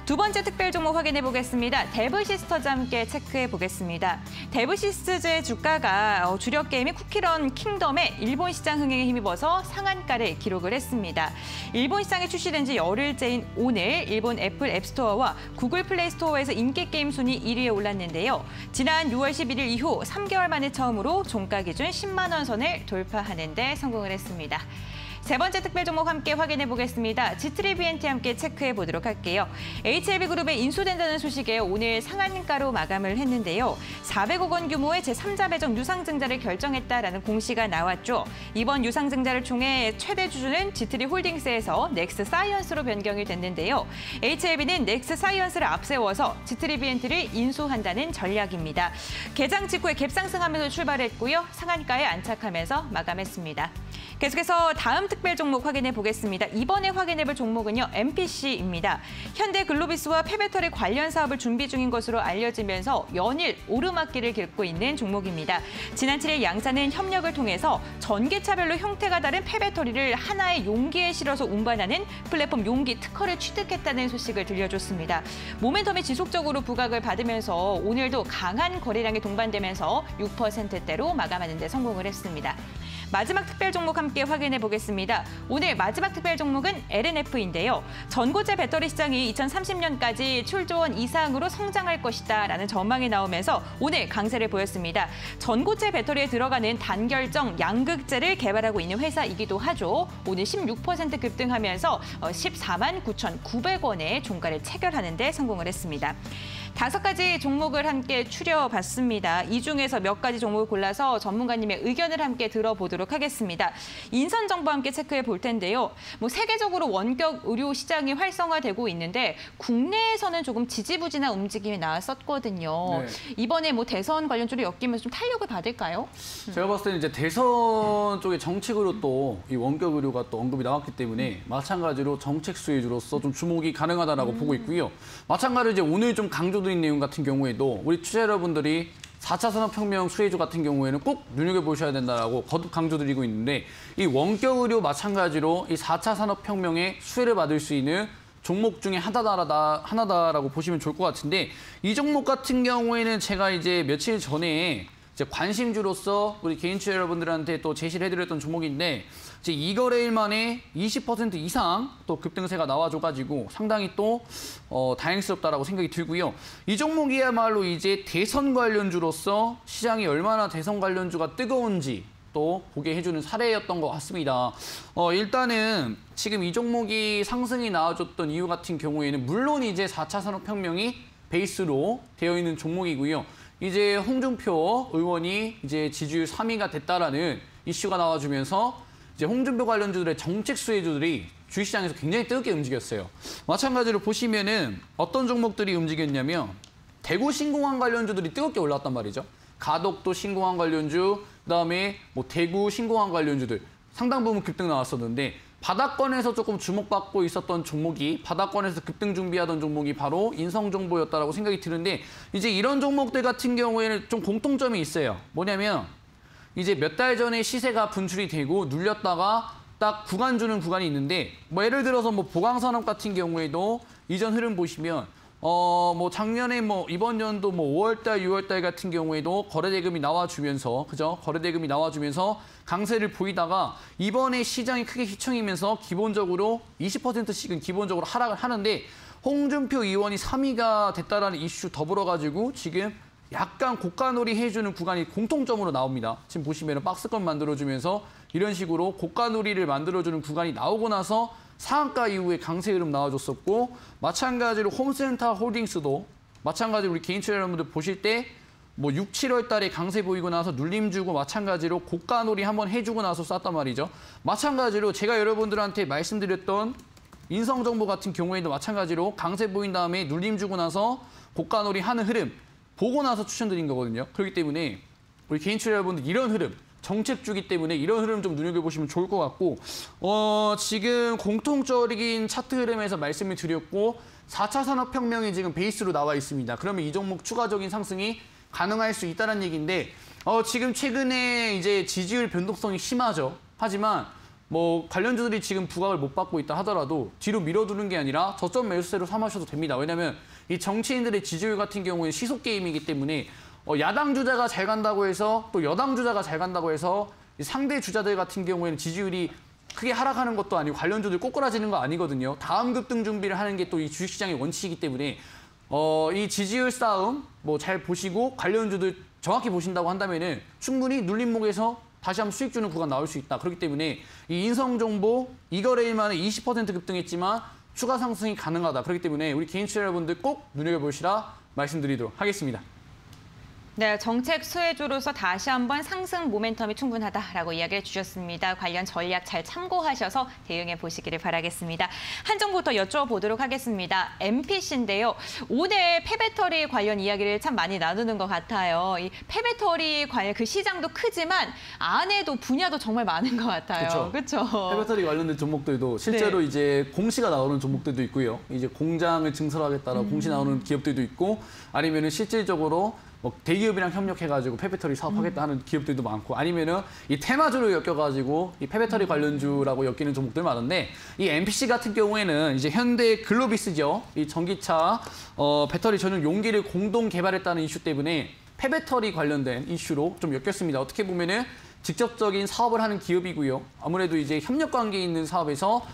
두 번째 특별 종목 확인해 보겠습니다. 데브시스터즈 함께 체크해 보겠습니다. 데브시스터즈의 주가가 주력 게임인 쿠키런 킹덤의 일본 시장 흥행에 힘입어서 상한가를 기록을 했습니다. 일본 시장에 출시된 지 열흘째인 오늘 일본 애플 앱스토어와 구글 플레이 스토어에서 인기 게임 순위 1위에 올랐는데요. 지난 6월 11일 이후 3개월 만에 처음으로 종가 기준 10만 원 선을 돌파하는 데 성공을 했습니다. 세 번째 특별 종목 함께 확인해 보겠습니다. G3BNT 함께 체크해 보도록 할게요. HLB그룹에 인수된다는 소식에 오늘 상한가로 마감을 했는데요. 400억 원 규모의 제3자 배정 유상증자를 결정했다라는 공시가 나왔죠. 이번 유상증자를 통해 최대 주주는 G3홀딩스에서 넥스사이언스로 변경이 됐는데요. HLB는 넥스사이언스를 앞세워서 G3BNT를 인수한다는 전략입니다. 개장 직후에 갭상승하면서 출발했고요. 상한가에 안착하면서 마감했습니다. 계속해서 다음 특별 종목 확인해 보겠습니다. 이번에 확인해 볼 종목은요, MPC입니다. 현대글로비스와 폐배터리 관련 사업을 준비 중인 것으로 알려지면서 연일 오르막길을 긁고 있는 종목입니다. 지난 7일 양사는 협력을 통해서 전기차별로 형태가 다른 폐배터리를 하나의 용기에 실어서 운반하는 플랫폼 용기 특허를 취득했다는 소식을 들려줬습니다. 모멘텀이 지속적으로 부각을 받으면서 오늘도 강한 거래량이 동반되면서 6%대로 마감하는 데 성공을 했습니다. 마지막 특별 종목 함께 확인해 보겠습니다. 오늘 마지막 특별 종목은 LNF인데요. 전고체 배터리 시장이 2030년까지 7조 원 이상으로 성장할 것이다라는 전망이 나오면서 오늘 강세를 보였습니다. 전고체 배터리에 들어가는 단결정 양극재를 개발하고 있는 회사이기도 하죠. 오늘 16% 급등하면서 14만 9,900원의 종가를 체결하는 데 성공을 했습니다. 5가지 종목을 함께 추려봤습니다. 이 중에서 몇 가지 종목을 골라서 전문가님의 의견을 함께 들어보도록 하겠습니다. 인선정보 함께 체크해 볼 텐데요. 세계적으로 원격 의료 시장이 활성화되고 있는데 국내에서는 조금 지지부진한 움직임이 나왔었거든요. 네. 이번에 대선 관련주로 엮이면서 좀 탄력을 받을까요? 제가 봤을 때는 이제 대선 쪽의 정책으로 또 이 원격 의료가 또 언급이 나왔기 때문에 마찬가지로 정책 수혜주로서 좀 주목이 가능하다라고 보고 있고요. 마찬가지로 이제 오늘 좀 강조드린 내용 같은 경우에도 우리 투자 여러분들이 4차 산업혁명 수혜주 같은 경우에는 꼭 눈여겨보셔야 된다라고 거듭 강조드리고 있는데 이 원격 의료 마찬가지로 이 4차 산업혁명의 수혜를 받을 수 있는 종목 중에 하나다라고 보시면 좋을 것 같은데 이 종목 같은 경우에는 제가 이제 며칠 전에 이제 관심주로서 우리 개인투자 여러분들한테 또 제시를 해드렸던 종목인데 이제 2거래일 만에 20% 이상 또 급등세가 나와줘가지고 상당히 또 다행스럽다라고 생각이 들고요. 이 종목이야말로 이제 대선 관련주로서 시장이 얼마나 대선 관련주가 뜨거운지 또 보게 해주는 사례였던 것 같습니다. 일단은 지금 이 종목이 상승이 나와줬던 이유 같은 경우에는 물론 이제 4차 산업혁명이 베이스로 되어 있는 종목이고요. 이제 홍준표 의원이 이제 지지율 3위가 됐다라는 이슈가 나와주면서 이제 홍준표 관련주들의 정책 수혜주들이 주식시장에서 굉장히 뜨겁게 움직였어요. 마찬가지로 보시면은 어떤 종목들이 움직였냐면 대구 신공항 관련주들이 뜨겁게 올랐단 말이죠. 가덕도 신공항 관련주, 그다음에 뭐 대구 신공항 관련주들 상당 부분 급등 나왔었는데 바닥권에서 조금 주목받고 있었던 종목이 바닥권에서 급등 준비하던 종목이 바로 인성정보였다라고 생각이 드는데 이제 이런 종목들 같은 경우에는 좀 공통점이 있어요. 뭐냐면 이제 몇 달 전에 시세가 분출이 되고 눌렸다가 딱 구간 주는 구간이 있는데 뭐 예를 들어서 뭐 보강산업 같은 경우에도 이전 흐름 보시면 뭐 작년에 뭐 이번 연도 뭐 5월달, 6월달 같은 경우에도 거래대금이 나와주면서 그죠? 거래대금이 나와주면서 강세를 보이다가 이번에 시장이 크게 휘청이면서 기본적으로 20%씩은 기본적으로 하락을 하는데 홍준표 의원이 3위가 됐다라는 이슈 더불어가지고 지금 약간 고가놀이 해주는 구간이 공통점으로 나옵니다. 지금 보시면 박스권 만들어주면서 이런 식으로 고가놀이를 만들어주는 구간이 나오고 나서 상한가 이후에 강세 흐름 나와줬었고 마찬가지로 홈센터 홀딩스도 마찬가지로 우리 개인 투자 여러분들 보실 때 뭐 6, 7월 달에 강세 보이고 나서 눌림 주고 마찬가지로 고가놀이 한번 해주고 나서 쐈단 말이죠. 마찬가지로 제가 여러분들한테 말씀드렸던 인성정보 같은 경우에도 마찬가지로 강세 보인 다음에 눌림 주고 나서 고가놀이 하는 흐름 보고 나서 추천드린 거거든요. 그렇기 때문에 우리 개인 투자 여러분들 이런 흐름 정책주기 때문에 이런 흐름 좀 눈여겨보시면 좋을 것 같고 지금 공통적인 차트 흐름에서 말씀을 드렸고 4차 산업혁명이 지금 베이스로 나와 있습니다. 그러면 이 종목 추가적인 상승이 가능할 수 있다는 얘기인데 지금 최근에 이제 지지율 변동성이 심하죠. 하지만 뭐 관련주들이 지금 부각을 못 받고 있다 하더라도 뒤로 밀어두는 게 아니라 저점 매수세로 삼으셔도 됩니다. 왜냐하면 이 정치인들의 지지율 같은 경우에 시속 게임이기 때문에 야당 주자가 잘 간다고 해서 또 여당 주자가 잘 간다고 해서 상대 주자들 같은 경우에는 지지율이 크게 하락하는 것도 아니고 관련주들 꼬꾸라지는 거 아니거든요. 다음 급등 준비를 하는 게 또 이 주식시장의 원칙이기 때문에 이 지지율 싸움 뭐 잘 보시고 관련주들 정확히 보신다고 한다면은 충분히 눌림목에서 다시 한번 수익 주는 구간 나올 수 있다. 그렇기 때문에 이 인성정보 2거래일 만에 20% 급등했지만 추가 상승이 가능하다. 그렇기 때문에 우리 개인 투자 여러분들 꼭 눈여겨보시라 말씀드리도록 하겠습니다. 네, 정책 수혜주로서 다시 한번 상승 모멘텀이 충분하다라고 이야기해 주셨습니다. 관련 전략 잘 참고하셔서 대응해 보시기를 바라겠습니다. 한 정보 더 여쭤보도록 하겠습니다. MPC인데요. 오늘 폐배터리 관련 이야기를 참 많이 나누는 것 같아요. 이 폐배터리 관련 그 시장도 크지만 안에도 분야도 정말 많은 것 같아요. 그렇죠? 폐배터리 관련된 종목들도 실제로 네. 이제 공시가 나오는 종목들도 있고요. 이제 공장을 증설하겠다라고 공시 나오는 기업들도 있고 아니면은 실질적으로 뭐 대기업이랑 협력해가지고 폐배터리 사업하겠다 하는 기업들도 많고 아니면은 이 테마주로 엮여가지고 이 폐배터리 관련주라고 엮이는 종목들 많은데 이 MPC 같은 경우에는 이제 현대 글로비스죠. 이 전기차 배터리 전용 용기를 공동 개발했다는 이슈 때문에 폐배터리 관련된 이슈로 좀 엮였습니다. 어떻게 보면은 직접적인 사업을 하는 기업이고요. 아무래도 이제 협력 관계에 있는 사업에서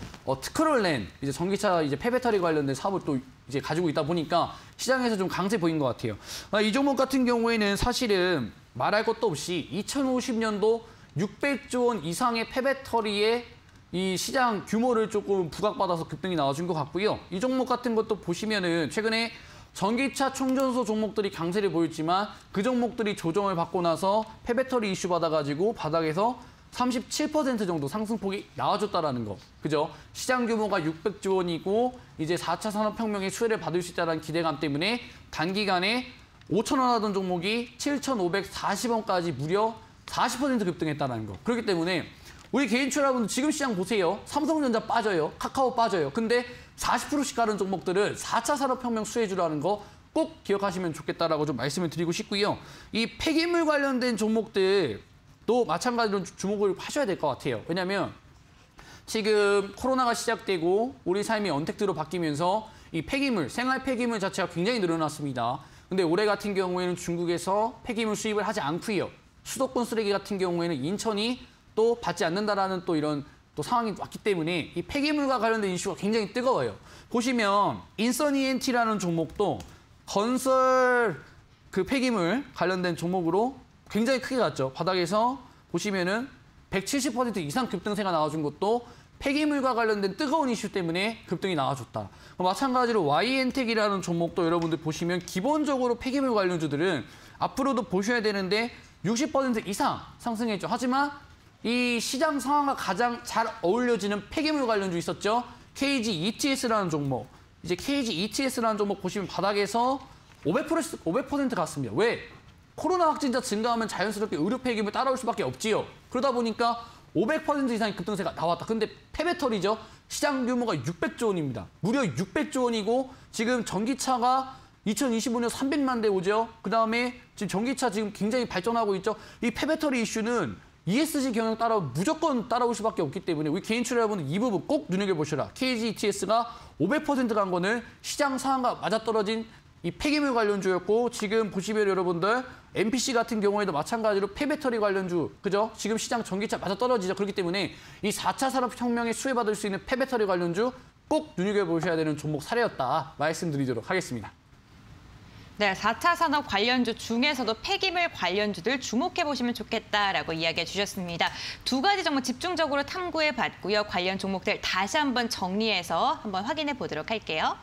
특허를 낸 이제 전기차 이제 폐배터리 관련된 사업을 또 이제 가지고 있다 보니까 시장에서 좀 강세 보인 것 같아요. 이 종목 같은 경우에는 사실은 말할 것도 없이 2050년도 600조 원 이상의 폐배터리의 이 시장 규모를 조금 부각받아서 급등이 나와준 것 같고요. 이 종목 같은 것도 보시면은 최근에 전기차 충전소 종목들이 강세를 보였지만 그 종목들이 조정을 받고 나서 폐배터리 이슈 받아가지고 바닥에서 37% 정도 상승폭이 나와줬다라는 거. 그죠? 시장 규모가 600조 원이고 이제 4차 산업혁명의 수혜를 받을 수 있다는 기대감 때문에 단기간에 5,000원 하던 종목이 7,540원까지 무려 40% 급등했다는 거. 그렇기 때문에 우리 개인 투자자분들 지금 시장 보세요. 삼성전자 빠져요. 카카오 빠져요. 근데 40%씩 가는 종목들은 4차 산업혁명 수혜주라는 거 꼭 기억하시면 좋겠다라고 좀 말씀을 드리고 싶고요. 이 폐기물 관련된 종목들도 마찬가지로 주목을 하셔야 될 것 같아요. 왜냐하면 지금 코로나가 시작되고 우리 삶이 언택트로 바뀌면서 이 폐기물, 생활 폐기물 자체가 굉장히 늘어났습니다. 근데 올해 같은 경우에는 중국에서 폐기물 수입을 하지 않고요. 수도권 쓰레기 같은 경우에는 인천이 또 받지 않는다라는 또 이런 또 상황이 왔기 때문에 이 폐기물과 관련된 이슈가 굉장히 뜨거워요. 보시면 인선 ENT라는 종목도 건설 그 폐기물 관련된 종목으로 굉장히 크게 갔죠. 바닥에서 보시면은 170% 이상 급등세가 나와준 것도 폐기물과 관련된 뜨거운 이슈 때문에 급등이 나와줬다. 마찬가지로 YN텍이라는 종목도 여러분들 보시면 기본적으로 폐기물 관련주들은 앞으로도 보셔야 되는데 60% 이상 상승했죠. 하지만 이 시장 상황과 가장 잘 어울려지는 폐기물 관련주 있었죠. KG ETS라는 종목. 이제 KG ETS라는 종목 보시면 바닥에서 500% 갔습니다. 왜? 코로나 확진자 증가하면 자연스럽게 의료 폐기물 따라올 수밖에 없지요. 그러다 보니까 500% 이상의 급등세가 나왔다. 근데 폐배터리죠. 시장 규모가 600조 원입니다. 무려 600조 원이고 지금 전기차가 2025년 300만 대 오죠. 그다음에 지금 전기차 지금 굉장히 발전하고 있죠. 이 폐배터리 이슈는 ESG 경영 따라 무조건 따라올 수밖에 없기 때문에 우리 개인 투자 여러분들 이 부분 꼭 눈여겨보셔라. KG ETS가 500%간 거는 시장 상황과 맞아떨어진 이 폐기물 관련주였고 지금 보시면 여러분들 MPC 같은 경우에도 마찬가지로 폐배터리 관련주, 그죠? 지금 시장 전기차 맞아떨어지죠. 그렇기 때문에 이 4차 산업혁명에 수혜받을 수 있는 폐배터리 관련주 꼭 눈여겨보셔야 되는 종목 사례였다 말씀드리도록 하겠습니다. 네, 4차 산업 관련주 중에서도 폐기물 관련주들 주목해보시면 좋겠다라고 이야기해 주셨습니다. 두 가지 종목 집중적으로 탐구해봤고요. 관련 종목들 다시 한번 정리해서 한번 확인해 보도록 할게요.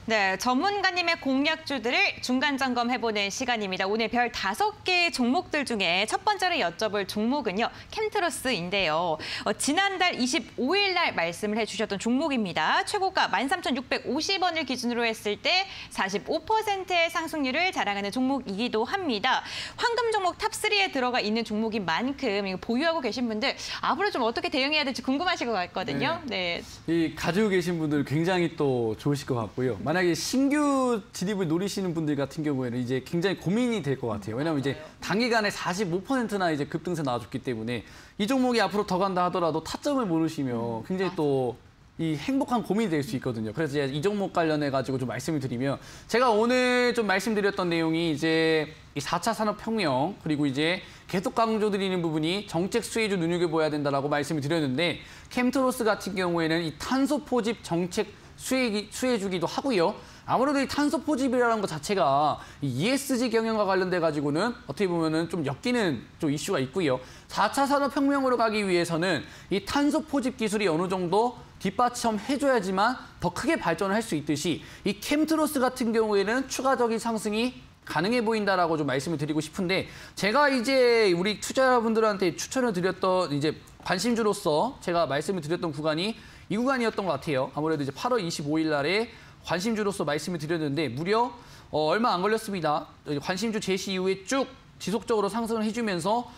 네, 전문가님의 공략주들을 중간 점검해보는 시간입니다. 오늘 별 5개의 종목들 중에 첫 번째로 여쭤볼 종목은요. 캠트로스인데요. 지난달 25일 날 말씀을 해주셨던 종목입니다. 최고가 13,650원을 기준으로 했을 때 45%의 상승률을 자랑하는 종목이기도 합니다. 황금 종목 탑3에 들어가 있는 종목인 만큼 보유하고 계신 분들 앞으로 좀 어떻게 대응해야 될지 궁금하실 것 같거든요. 네. 이 가지고 계신 분들 굉장히 또 좋으실 것 같고요. 만약에 신규 진입을 노리시는 분들 같은 경우에는 이제 굉장히 고민이 될 것 같아요. 왜냐하면 이제 단기간에 45%나 이제 급등세 나와줬기 때문에 이 종목이 앞으로 더 간다 하더라도 타점을 모르시면 굉장히 또 이 행복한 고민이 될 수 있거든요. 그래서 이제 이 종목 관련해 가지고 좀 말씀을 드리면 제가 오늘 좀 말씀드렸던 내용이 이제 이 4차 산업혁명 그리고 이제 계속 강조드리는 부분이 정책 수혜주 눈여겨봐야 된다라고 말씀을 드렸는데 캠트로스 같은 경우에는 이 탄소 포집 정책 수혜주기도 하고요. 아무래도 이 탄소 포집이라는 것 자체가 이 ESG 경영과 관련돼 가지고는 어떻게 보면은 좀 엮이는 좀 이슈가 있고요. 4차 산업혁명으로 가기 위해서는 이 탄소 포집 기술이 어느 정도 뒷받침해줘야지만 더 크게 발전을 할 수 있듯이 이 캠트로스 같은 경우에는 추가적인 상승이 가능해 보인다라고 좀 말씀을 드리고 싶은데 제가 이제 우리 투자자분들한테 추천을 드렸던 이제 관심주로서 제가 말씀을 드렸던 구간이 이 구간이었던 것 같아요. 아무래도 이제 8월 25일 날에 관심주로서 말씀을 드렸는데 무려 얼마 안 걸렸습니다. 관심주 제시 이후에 쭉 지속적으로 상승을 해주면서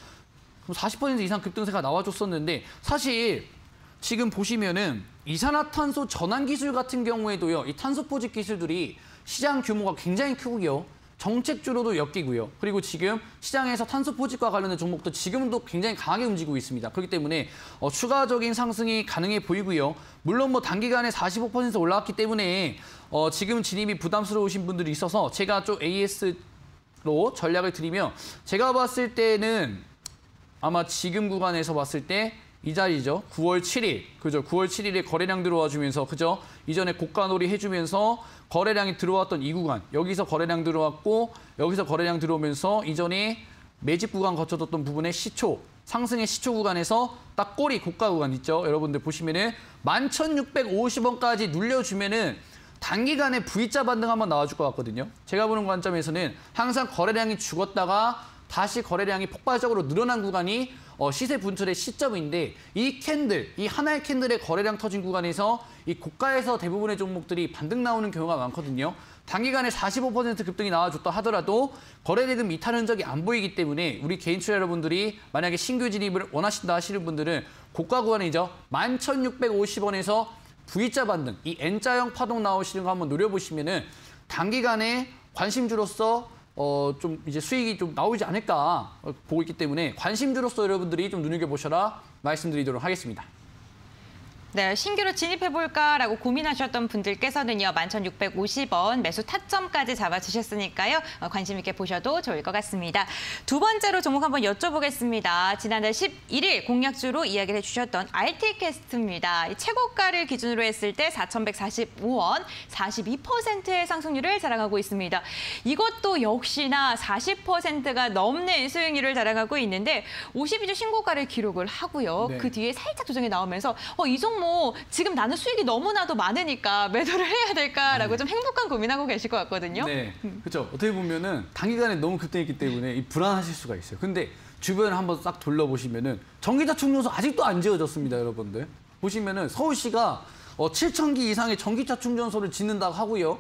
40% 이상 급등세가 나와줬었는데 사실 지금 보시면은 이산화탄소 전환 기술 같은 경우에도요. 이 탄소 포집 기술들이 시장 규모가 굉장히 크고요. 정책주로도 엮이고요. 그리고 지금 시장에서 탄소 포집과 관련된 종목도 지금도 굉장히 강하게 움직이고 있습니다. 그렇기 때문에 추가적인 상승이 가능해 보이고요. 물론 뭐 단기간에 45% 올라왔기 때문에 지금 진입이 부담스러우신 분들이 있어서 제가 좀 AS로 전략을 드리면 제가 봤을 때는 아마 지금 구간에서 봤을 때 이 자리죠. 9월 7일. 그죠? 9월 7일에 거래량 들어와 주면서 그죠? 이전에 고가놀이 해주면서 거래량이 들어왔던 이 구간. 여기서 거래량 들어왔고 여기서 거래량 들어오면서 이전에 매집 구간 거쳐졌던 부분의 시초. 상승의 시초 구간에서 딱 꼬리 고가 구간 있죠. 여러분들 보시면은 11,650원까지 눌려주면은 단기간에 V자 반등 한번 나와줄 것 같거든요. 제가 보는 관점에서는 항상 거래량이 죽었다가 다시 거래량이 폭발적으로 늘어난 구간이 시세 분출의 시점인데 이 캔들, 이 하나의 캔들의 거래량 터진 구간에서 이 고가에서 대부분의 종목들이 반등 나오는 경우가 많거든요. 단기간에 45% 급등이 나와줬다 하더라도 거래대금 이탈 흔적이 안 보이기 때문에 우리 개인 투자 여러분들이 만약에 신규 진입을 원하신다 하시는 분들은 고가 구간이죠. 11,650원에서 V자 반등, 이 N자형 파동 나오시는 거 한번 노려보시면은 단기간에 관심주로서 좀 이제 수익이 좀 나오지 않을까 보고 있기 때문에 관심주로서 여러분들이 좀 눈여겨보셔라 말씀드리도록 하겠습니다. 네, 신규로 진입해볼까라고 고민하셨던 분들께서는요. 11,650원 매수 타점까지 잡아주셨으니까요. 관심 있게 보셔도 좋을 것 같습니다. 두 번째로 종목 한번 여쭤보겠습니다. 지난달 11일 공략주로 이야기를 해주셨던 RT캐스트입니다. 이 최고가를 기준으로 했을 때 4,145원, 42%의 상승률을 자랑하고 있습니다. 이것도 역시나 40%가 넘는 수익률을 자랑하고 있는데 52주 신고가를 기록을 하고요. 네. 그 뒤에 살짝 조정이 나오면서 이 종목 지금 나는 수익이 너무나도 많으니까 매도를 해야 될까라고 좀 행복한 고민하고 계실 것 같거든요. 네, 그렇죠. 어떻게 보면은 단기간에 너무 급등했기 때문에 불안하실 수가 있어요. 근데 주변을 한번 싹 돌려보시면은 전기차 충전소 아직도 안 지어졌습니다, 여러분들. 보시면은 서울시가 7,000기 이상의 전기차 충전소를 짓는다고 하고요.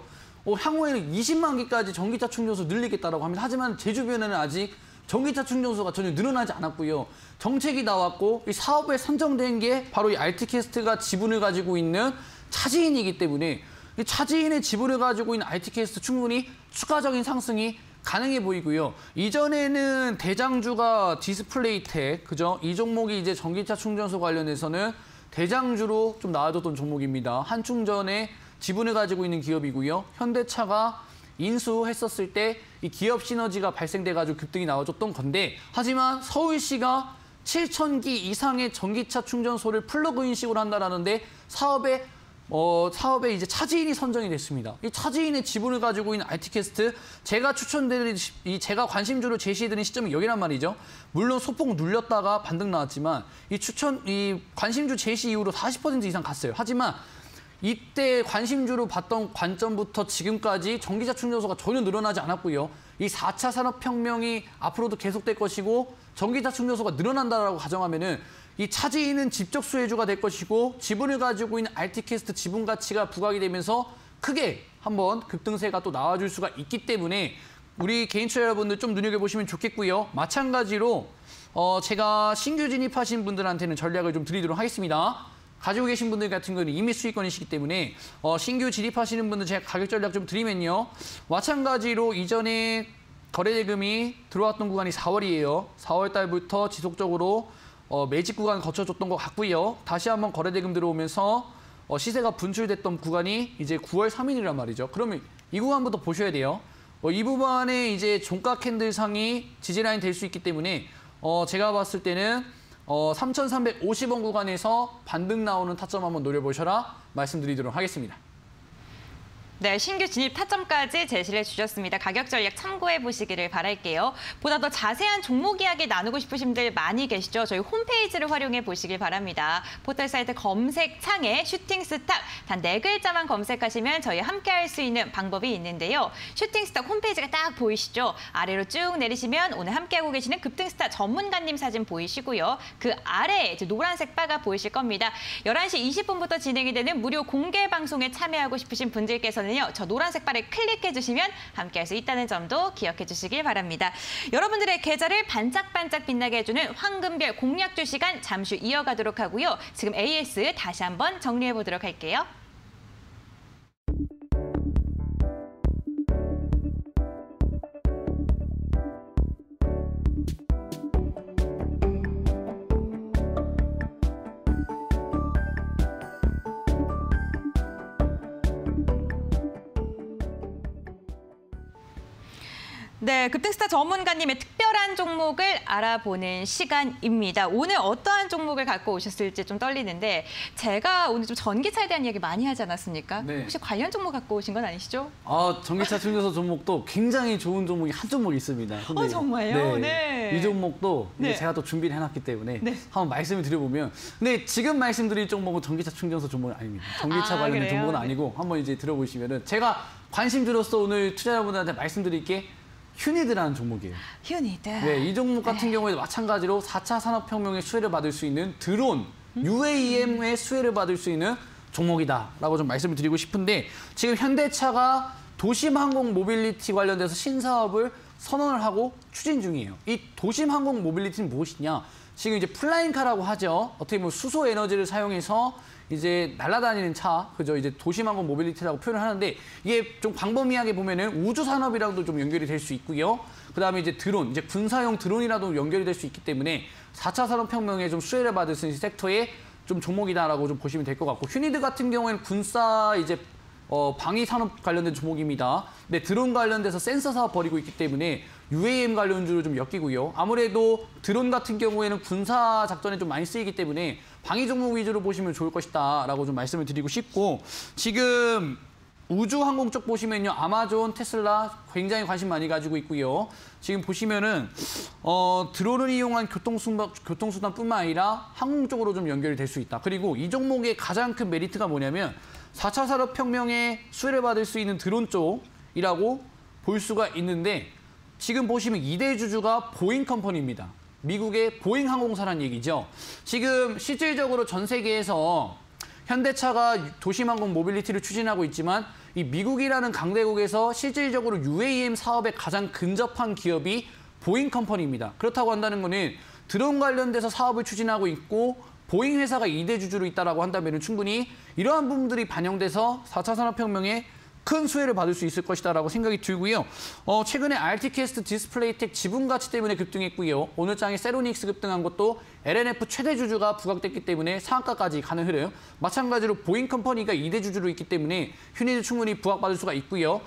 향후에는 20만 개까지 전기차 충전소 늘리겠다라고 합니다. 하지만 제 주변에는 아직 전기차 충전소가 전혀 늘어나지 않았고요. 정책이 나왔고 이 사업에 선정된 게 바로 이 RT캐스트가 지분을 가지고 있는 차지인이기 때문에 이 차지인의 지분을 가지고 있는 RT캐스트 충분히 추가적인 상승이 가능해 보이고요. 이전에는 대장주가 디스플레이텍, 그죠? 이 종목이 이제 전기차 충전소 관련해서는 대장주로 좀 나와줬던 종목입니다. 한충전에 지분을 가지고 있는 기업이고요. 현대차가 인수했었을 때 이 기업 시너지가 발생돼가지고 급등이 나와줬던 건데 하지만 서울시가 7,000기 이상의 전기차 충전소를 플러그인식으로 한다라는데 사업에 이제 차지인이 선정이 됐습니다. 이 차지인의 지분을 가지고 있는 RT캐스트 제가 제가 관심주로 제시해드린 시점이 여기란 말이죠. 물론 소폭 눌렸다가 반등 나왔지만 이 관심주 제시 이후로 40% 이상 갔어요. 하지만 이때 관심주로 봤던 관점부터 지금까지 전기차 충전소가 전혀 늘어나지 않았고요. 이 4차 산업혁명이 앞으로도 계속될 것이고 전기차 충전소가 늘어난다라고 가정하면은 이 차지인은 직접 수혜주가 될 것이고 지분을 가지고 있는 RT캐스트 지분 가치가 부각이 되면서 크게 한번 급등세가 또 나와줄 수가 있기 때문에 우리 개인 투자 여러분들 좀 눈여겨보시면 좋겠고요. 마찬가지로 제가 신규 진입하신 분들한테는 전략을 좀 드리도록 하겠습니다. 가지고 계신 분들 같은 경우는 이미 수익권이시기 때문에 신규 진입하시는 분들 제가 가격 전략 좀 드리면요. 마찬가지로 이전에 거래대금이 들어왔던 구간이 4월이에요. 4월 달부터 지속적으로 매집 구간 거쳐줬던 것 같고요. 다시 한번 거래대금 들어오면서 시세가 분출됐던 구간이 이제 9월 3일이란 말이죠. 그러면 이 구간부터 보셔야 돼요. 이 부분에 이제 종가 캔들상이 지지라인 될 수 있기 때문에 제가 봤을 때는 3,350원 구간에서 반등 나오는 타점 한번 노려보셔라 말씀드리도록 하겠습니다. 네, 신규 진입 타점까지 제시를 해주셨습니다. 가격 전략 참고해 보시기를 바랄게요. 보다 더 자세한 종목 이야기 나누고 싶으신 분들 많이 계시죠? 저희 홈페이지를 활용해 보시길 바랍니다. 포털 사이트 검색창에 슈팅스탁 단 4글자만 검색하시면 저희 함께 할 수 있는 방법이 있는데요. 슈팅스탁 홈페이지가 딱 보이시죠? 아래로 쭉 내리시면 오늘 함께하고 계시는 급등스타 전문가님 사진 보이시고요. 그 아래에 이제 노란색 바가 보이실 겁니다. 11시 20분부터 진행이 되는 무료 공개 방송에 참여하고 싶으신 분들께서는 저 노란색 바를 클릭해 주시면 함께할 수 있다는 점도 기억해 주시길 바랍니다. 여러분들의 계좌를 반짝반짝 빛나게 해주는 황금별 공략주 시간 잠시 후 이어가도록 하고요. 지금 AS 다시 한번 정리해 보도록 할게요. 네, 급등스타 전문가님의 특별한 특별한 종목을 알아보는 시간입니다. 오늘 어떠한 종목을 갖고 오셨을지 좀 떨리는데 제가 오늘 좀 전기차에 대한 이야기 많이 하지 않았습니까? 네. 혹시 관련 종목 갖고 오신 건 아니시죠? 전기차 충전소 종목도 굉장히 좋은 종목이 한 종목이 있습니다. 근데 정말요? 네. 이 종목도 이제 네. 제가 또 준비를 해놨기 때문에 네. 한번 말씀을 드려보면, 근데 지금 말씀드릴 종목은 전기차 충전소 종목은 아닙니다. 전기차 관련된 그래요? 종목은 네. 아니고 한번 이제 들어보시면은 제가 관심주로서 오늘 투자자분들한테 말씀드릴 게 휴니드라는 종목이에요. 휴니드. 네, 이 종목 같은 경우에도 마찬가지로 4차 산업혁명의 수혜를 받을 수 있는 드론, UAM의 수혜를 받을 수 있는 종목이다라고 좀 말씀을 드리고 싶은데, 지금 현대차가 도심항공 모빌리티 관련돼서 신사업을 선언을 하고 추진 중이에요. 이 도심항공 모빌리티는 무엇이냐? 지금 이제 플라잉카라고 하죠. 어떻게 보면 수소 에너지를 사용해서 이제 날아다니는 차, 그죠? 이제 도심항공 모빌리티라고 표현을 하는데, 이게 좀 광범위하게 보면은 우주 산업이랑도 좀 연결이 될 수 있고요. 그다음에 이제 드론, 이제 군사용 드론이라도 연결이 될 수 있기 때문에 4차 산업혁명에 좀 수혜를 받을 수 있는 섹터의 좀 종목이다라고 좀 보시면 될 것 같고, 휴니드 같은 경우에는 군사 이제 방위 산업 관련된 종목입니다. 근데 드론 관련돼서 센서 사업 벌이고 있기 때문에 UAM 관련주로 좀 엮이고요. 아무래도 드론 같은 경우에는 군사 작전에 좀 많이 쓰이기 때문에 방위 종목 위주로 보시면 좋을 것이다라고 좀 말씀을 드리고 싶고, 지금 우주항공 쪽 보시면요, 아마존, 테슬라 굉장히 관심 많이 가지고 있고요. 지금 보시면은 드론을 이용한 교통수단뿐만 아니라 항공 쪽으로 좀 연결이 될 수 있다. 그리고 이 종목의 가장 큰 메리트가 뭐냐면 4차 산업혁명의 수혜를 받을 수 있는 드론 쪽이라고 볼 수가 있는데, 지금 보시면 2대 주주가 보잉 컴퍼니입니다. 미국의 보잉 항공사라는 얘기죠. 지금 실질적으로 전 세계에서 현대차가 도심항공 모빌리티를 추진하고 있지만, 이 미국이라는 강대국에서 실질적으로 UAM 사업에 가장 근접한 기업이 보잉 컴퍼니입니다. 그렇다고 한다는 거는 드론 관련돼서 사업을 추진하고 있고 보잉 회사가 2대 주주로 있다고 한다면 충분히 이러한 부분들이 반영돼서 4차 산업혁명에 큰 수혜를 받을 수 있을 것이다라고 생각이 들고요. 최근에 RT캐스트 디스플레이텍 지분 가치 때문에 급등했고요. 오늘 장에 세로닉스 급등한 것도 LNF 최대 주주가 부각됐기 때문에 상한가까지 가는 흐름. 마찬가지로 보잉 컴퍼니가 2대 주주로 있기 때문에 휴니드 충분히 부각받을 수가 있고요.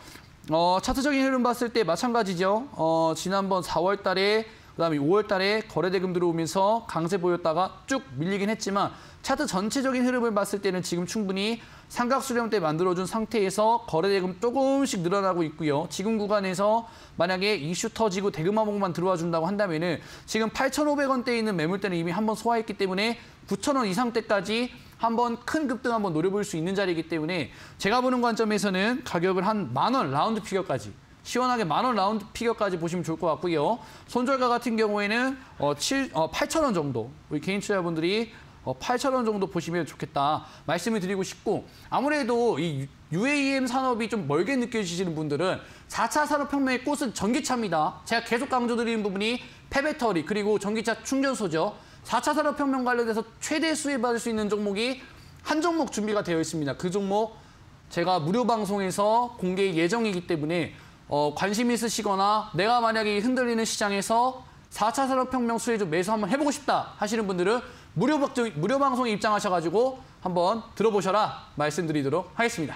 차트적인 흐름 봤을 때 마찬가지죠. 지난번 4월 달에 그다음에 5월 달에 거래대금 들어오면서 강세 보였다가 쭉 밀리긴 했지만, 차트 전체적인 흐름을 봤을 때는 지금 충분히 삼각수렴대 만들어준 상태에서 거래대금 조금씩 늘어나고 있고요. 지금 구간에서 만약에 이슈 터지고 대금 항목만 들어와 준다고 한다면은 지금 8,500원대에 있는 매물대는 이미 한번 소화했기 때문에 9,000원 이상대까지 한번 큰 급등 한번 노려볼 수 있는 자리이기 때문에, 제가 보는 관점에서는 가격을 한 10,000원 라운드 피겨까지, 시원하게 10,000원 라운드 피겨까지 보시면 좋을 것 같고요. 손절가 같은 경우에는 8,000원 정도, 우리 개인 투자자분들이 8,000원 정도 보시면 좋겠다 말씀을 드리고 싶고, 아무래도 이 UAM 산업이 좀 멀게 느껴지시는 분들은 4차 산업혁명의 꽃은 전기차입니다. 제가 계속 강조드리는 부분이 폐배터리 그리고 전기차 충전소죠. 4차 산업혁명 관련돼서 최대 수혜 받을 수 있는 종목이 한 종목 준비가 되어 있습니다. 그 종목 제가 무료 방송에서 공개 예정이기 때문에 관심 있으시거나 내가 만약에 흔들리는 시장에서 4차 산업혁명 수혜 좀 매수 한번 해보고 싶다 하시는 분들은 무료 방송에 입장하셔가지고 한번 들어보셔라 말씀드리도록 하겠습니다.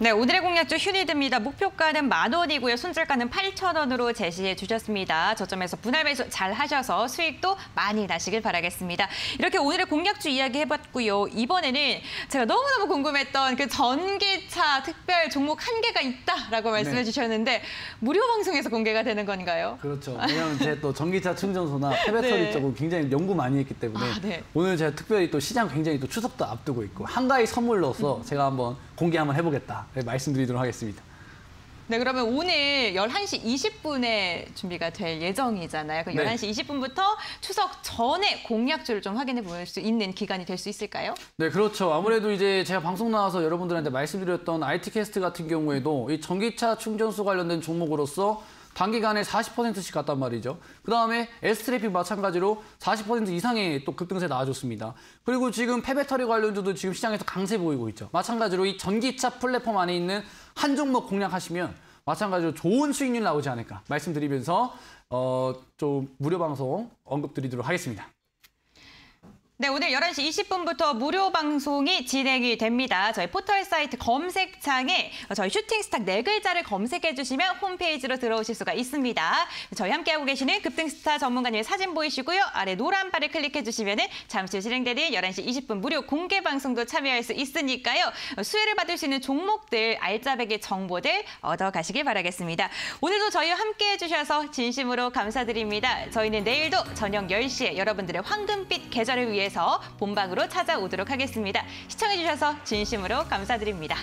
네, 오늘의 공략주 휴니드입니다. 목표가는 10,000원이고요. 손절가는 8,000원으로 제시해 주셨습니다. 저점에서 분할 매수 잘 하셔서 수익도 많이 나시길 바라겠습니다. 이렇게 오늘의 공략주 이야기 해봤고요. 이번에는 제가 너무너무 궁금했던 그 전기차 특별 종목 한 개가 있다라고 말씀해 주셨는데 무료 방송에서 공개가 되는 건가요? 그렇죠. 왜냐하면 제가 또 전기차 충전소나 폐배터리 네. 쪽은 굉장히 연구 많이 했기 때문에 네. 오늘 제가 특별히 또 시장 굉장히 또 추석도 앞두고 있고 한가위 선물로서 제가 한번 공개 한번 해보겠다 말씀드리도록 하겠습니다. 네, 그러면 오늘 11시 20분에 준비가 될 예정이잖아요. 그 11시 20분부터 추석 전에 공략주를 좀 확인해 볼 수 있는 기간이 될 수 있을까요? 네, 그렇죠. 아무래도 이제 제가 방송 나와서 여러분들한테 말씀드렸던 IT캐스트 같은 경우에도 이 전기차 충전소 관련된 종목으로서 단기간에 40%씩 갔단 말이죠. 그다음에 S트래픽 마찬가지로 40% 이상의 또 급등세 나와줬습니다. 그리고 지금 폐배터리 관련주도 지금 시장에서 강세 보이고 있죠. 마찬가지로 이 전기차 플랫폼 안에 있는 한 종목 공략하시면 마찬가지로 좋은 수익률 나오지 않을까 말씀드리면서 좀 무료 방송 언급드리도록 하겠습니다. 네, 오늘 11시 20분부터 무료 방송이 진행이 됩니다. 저희 포털 사이트 검색창에 저희 슈팅스타 4글자를 검색해 주시면 홈페이지로 들어오실 수가 있습니다. 저희 함께하고 계시는 급등스타 전문가님의 사진 보이시고요. 아래 노란 발을 클릭해 주시면 잠시 후 진행되는 11시 20분 무료 공개 방송도 참여할 수 있으니까요. 수혜를 받을 수 있는 종목들, 알짜배기 정보들 얻어가시길 바라겠습니다. 오늘도 저희와 함께해 주셔서 진심으로 감사드립니다. 저희는 내일도 저녁 10시에 여러분들의 황금빛 계절을 위해서 본방으로 찾아오도록 하겠습니다. 시청해주셔서 진심으로 감사드립니다.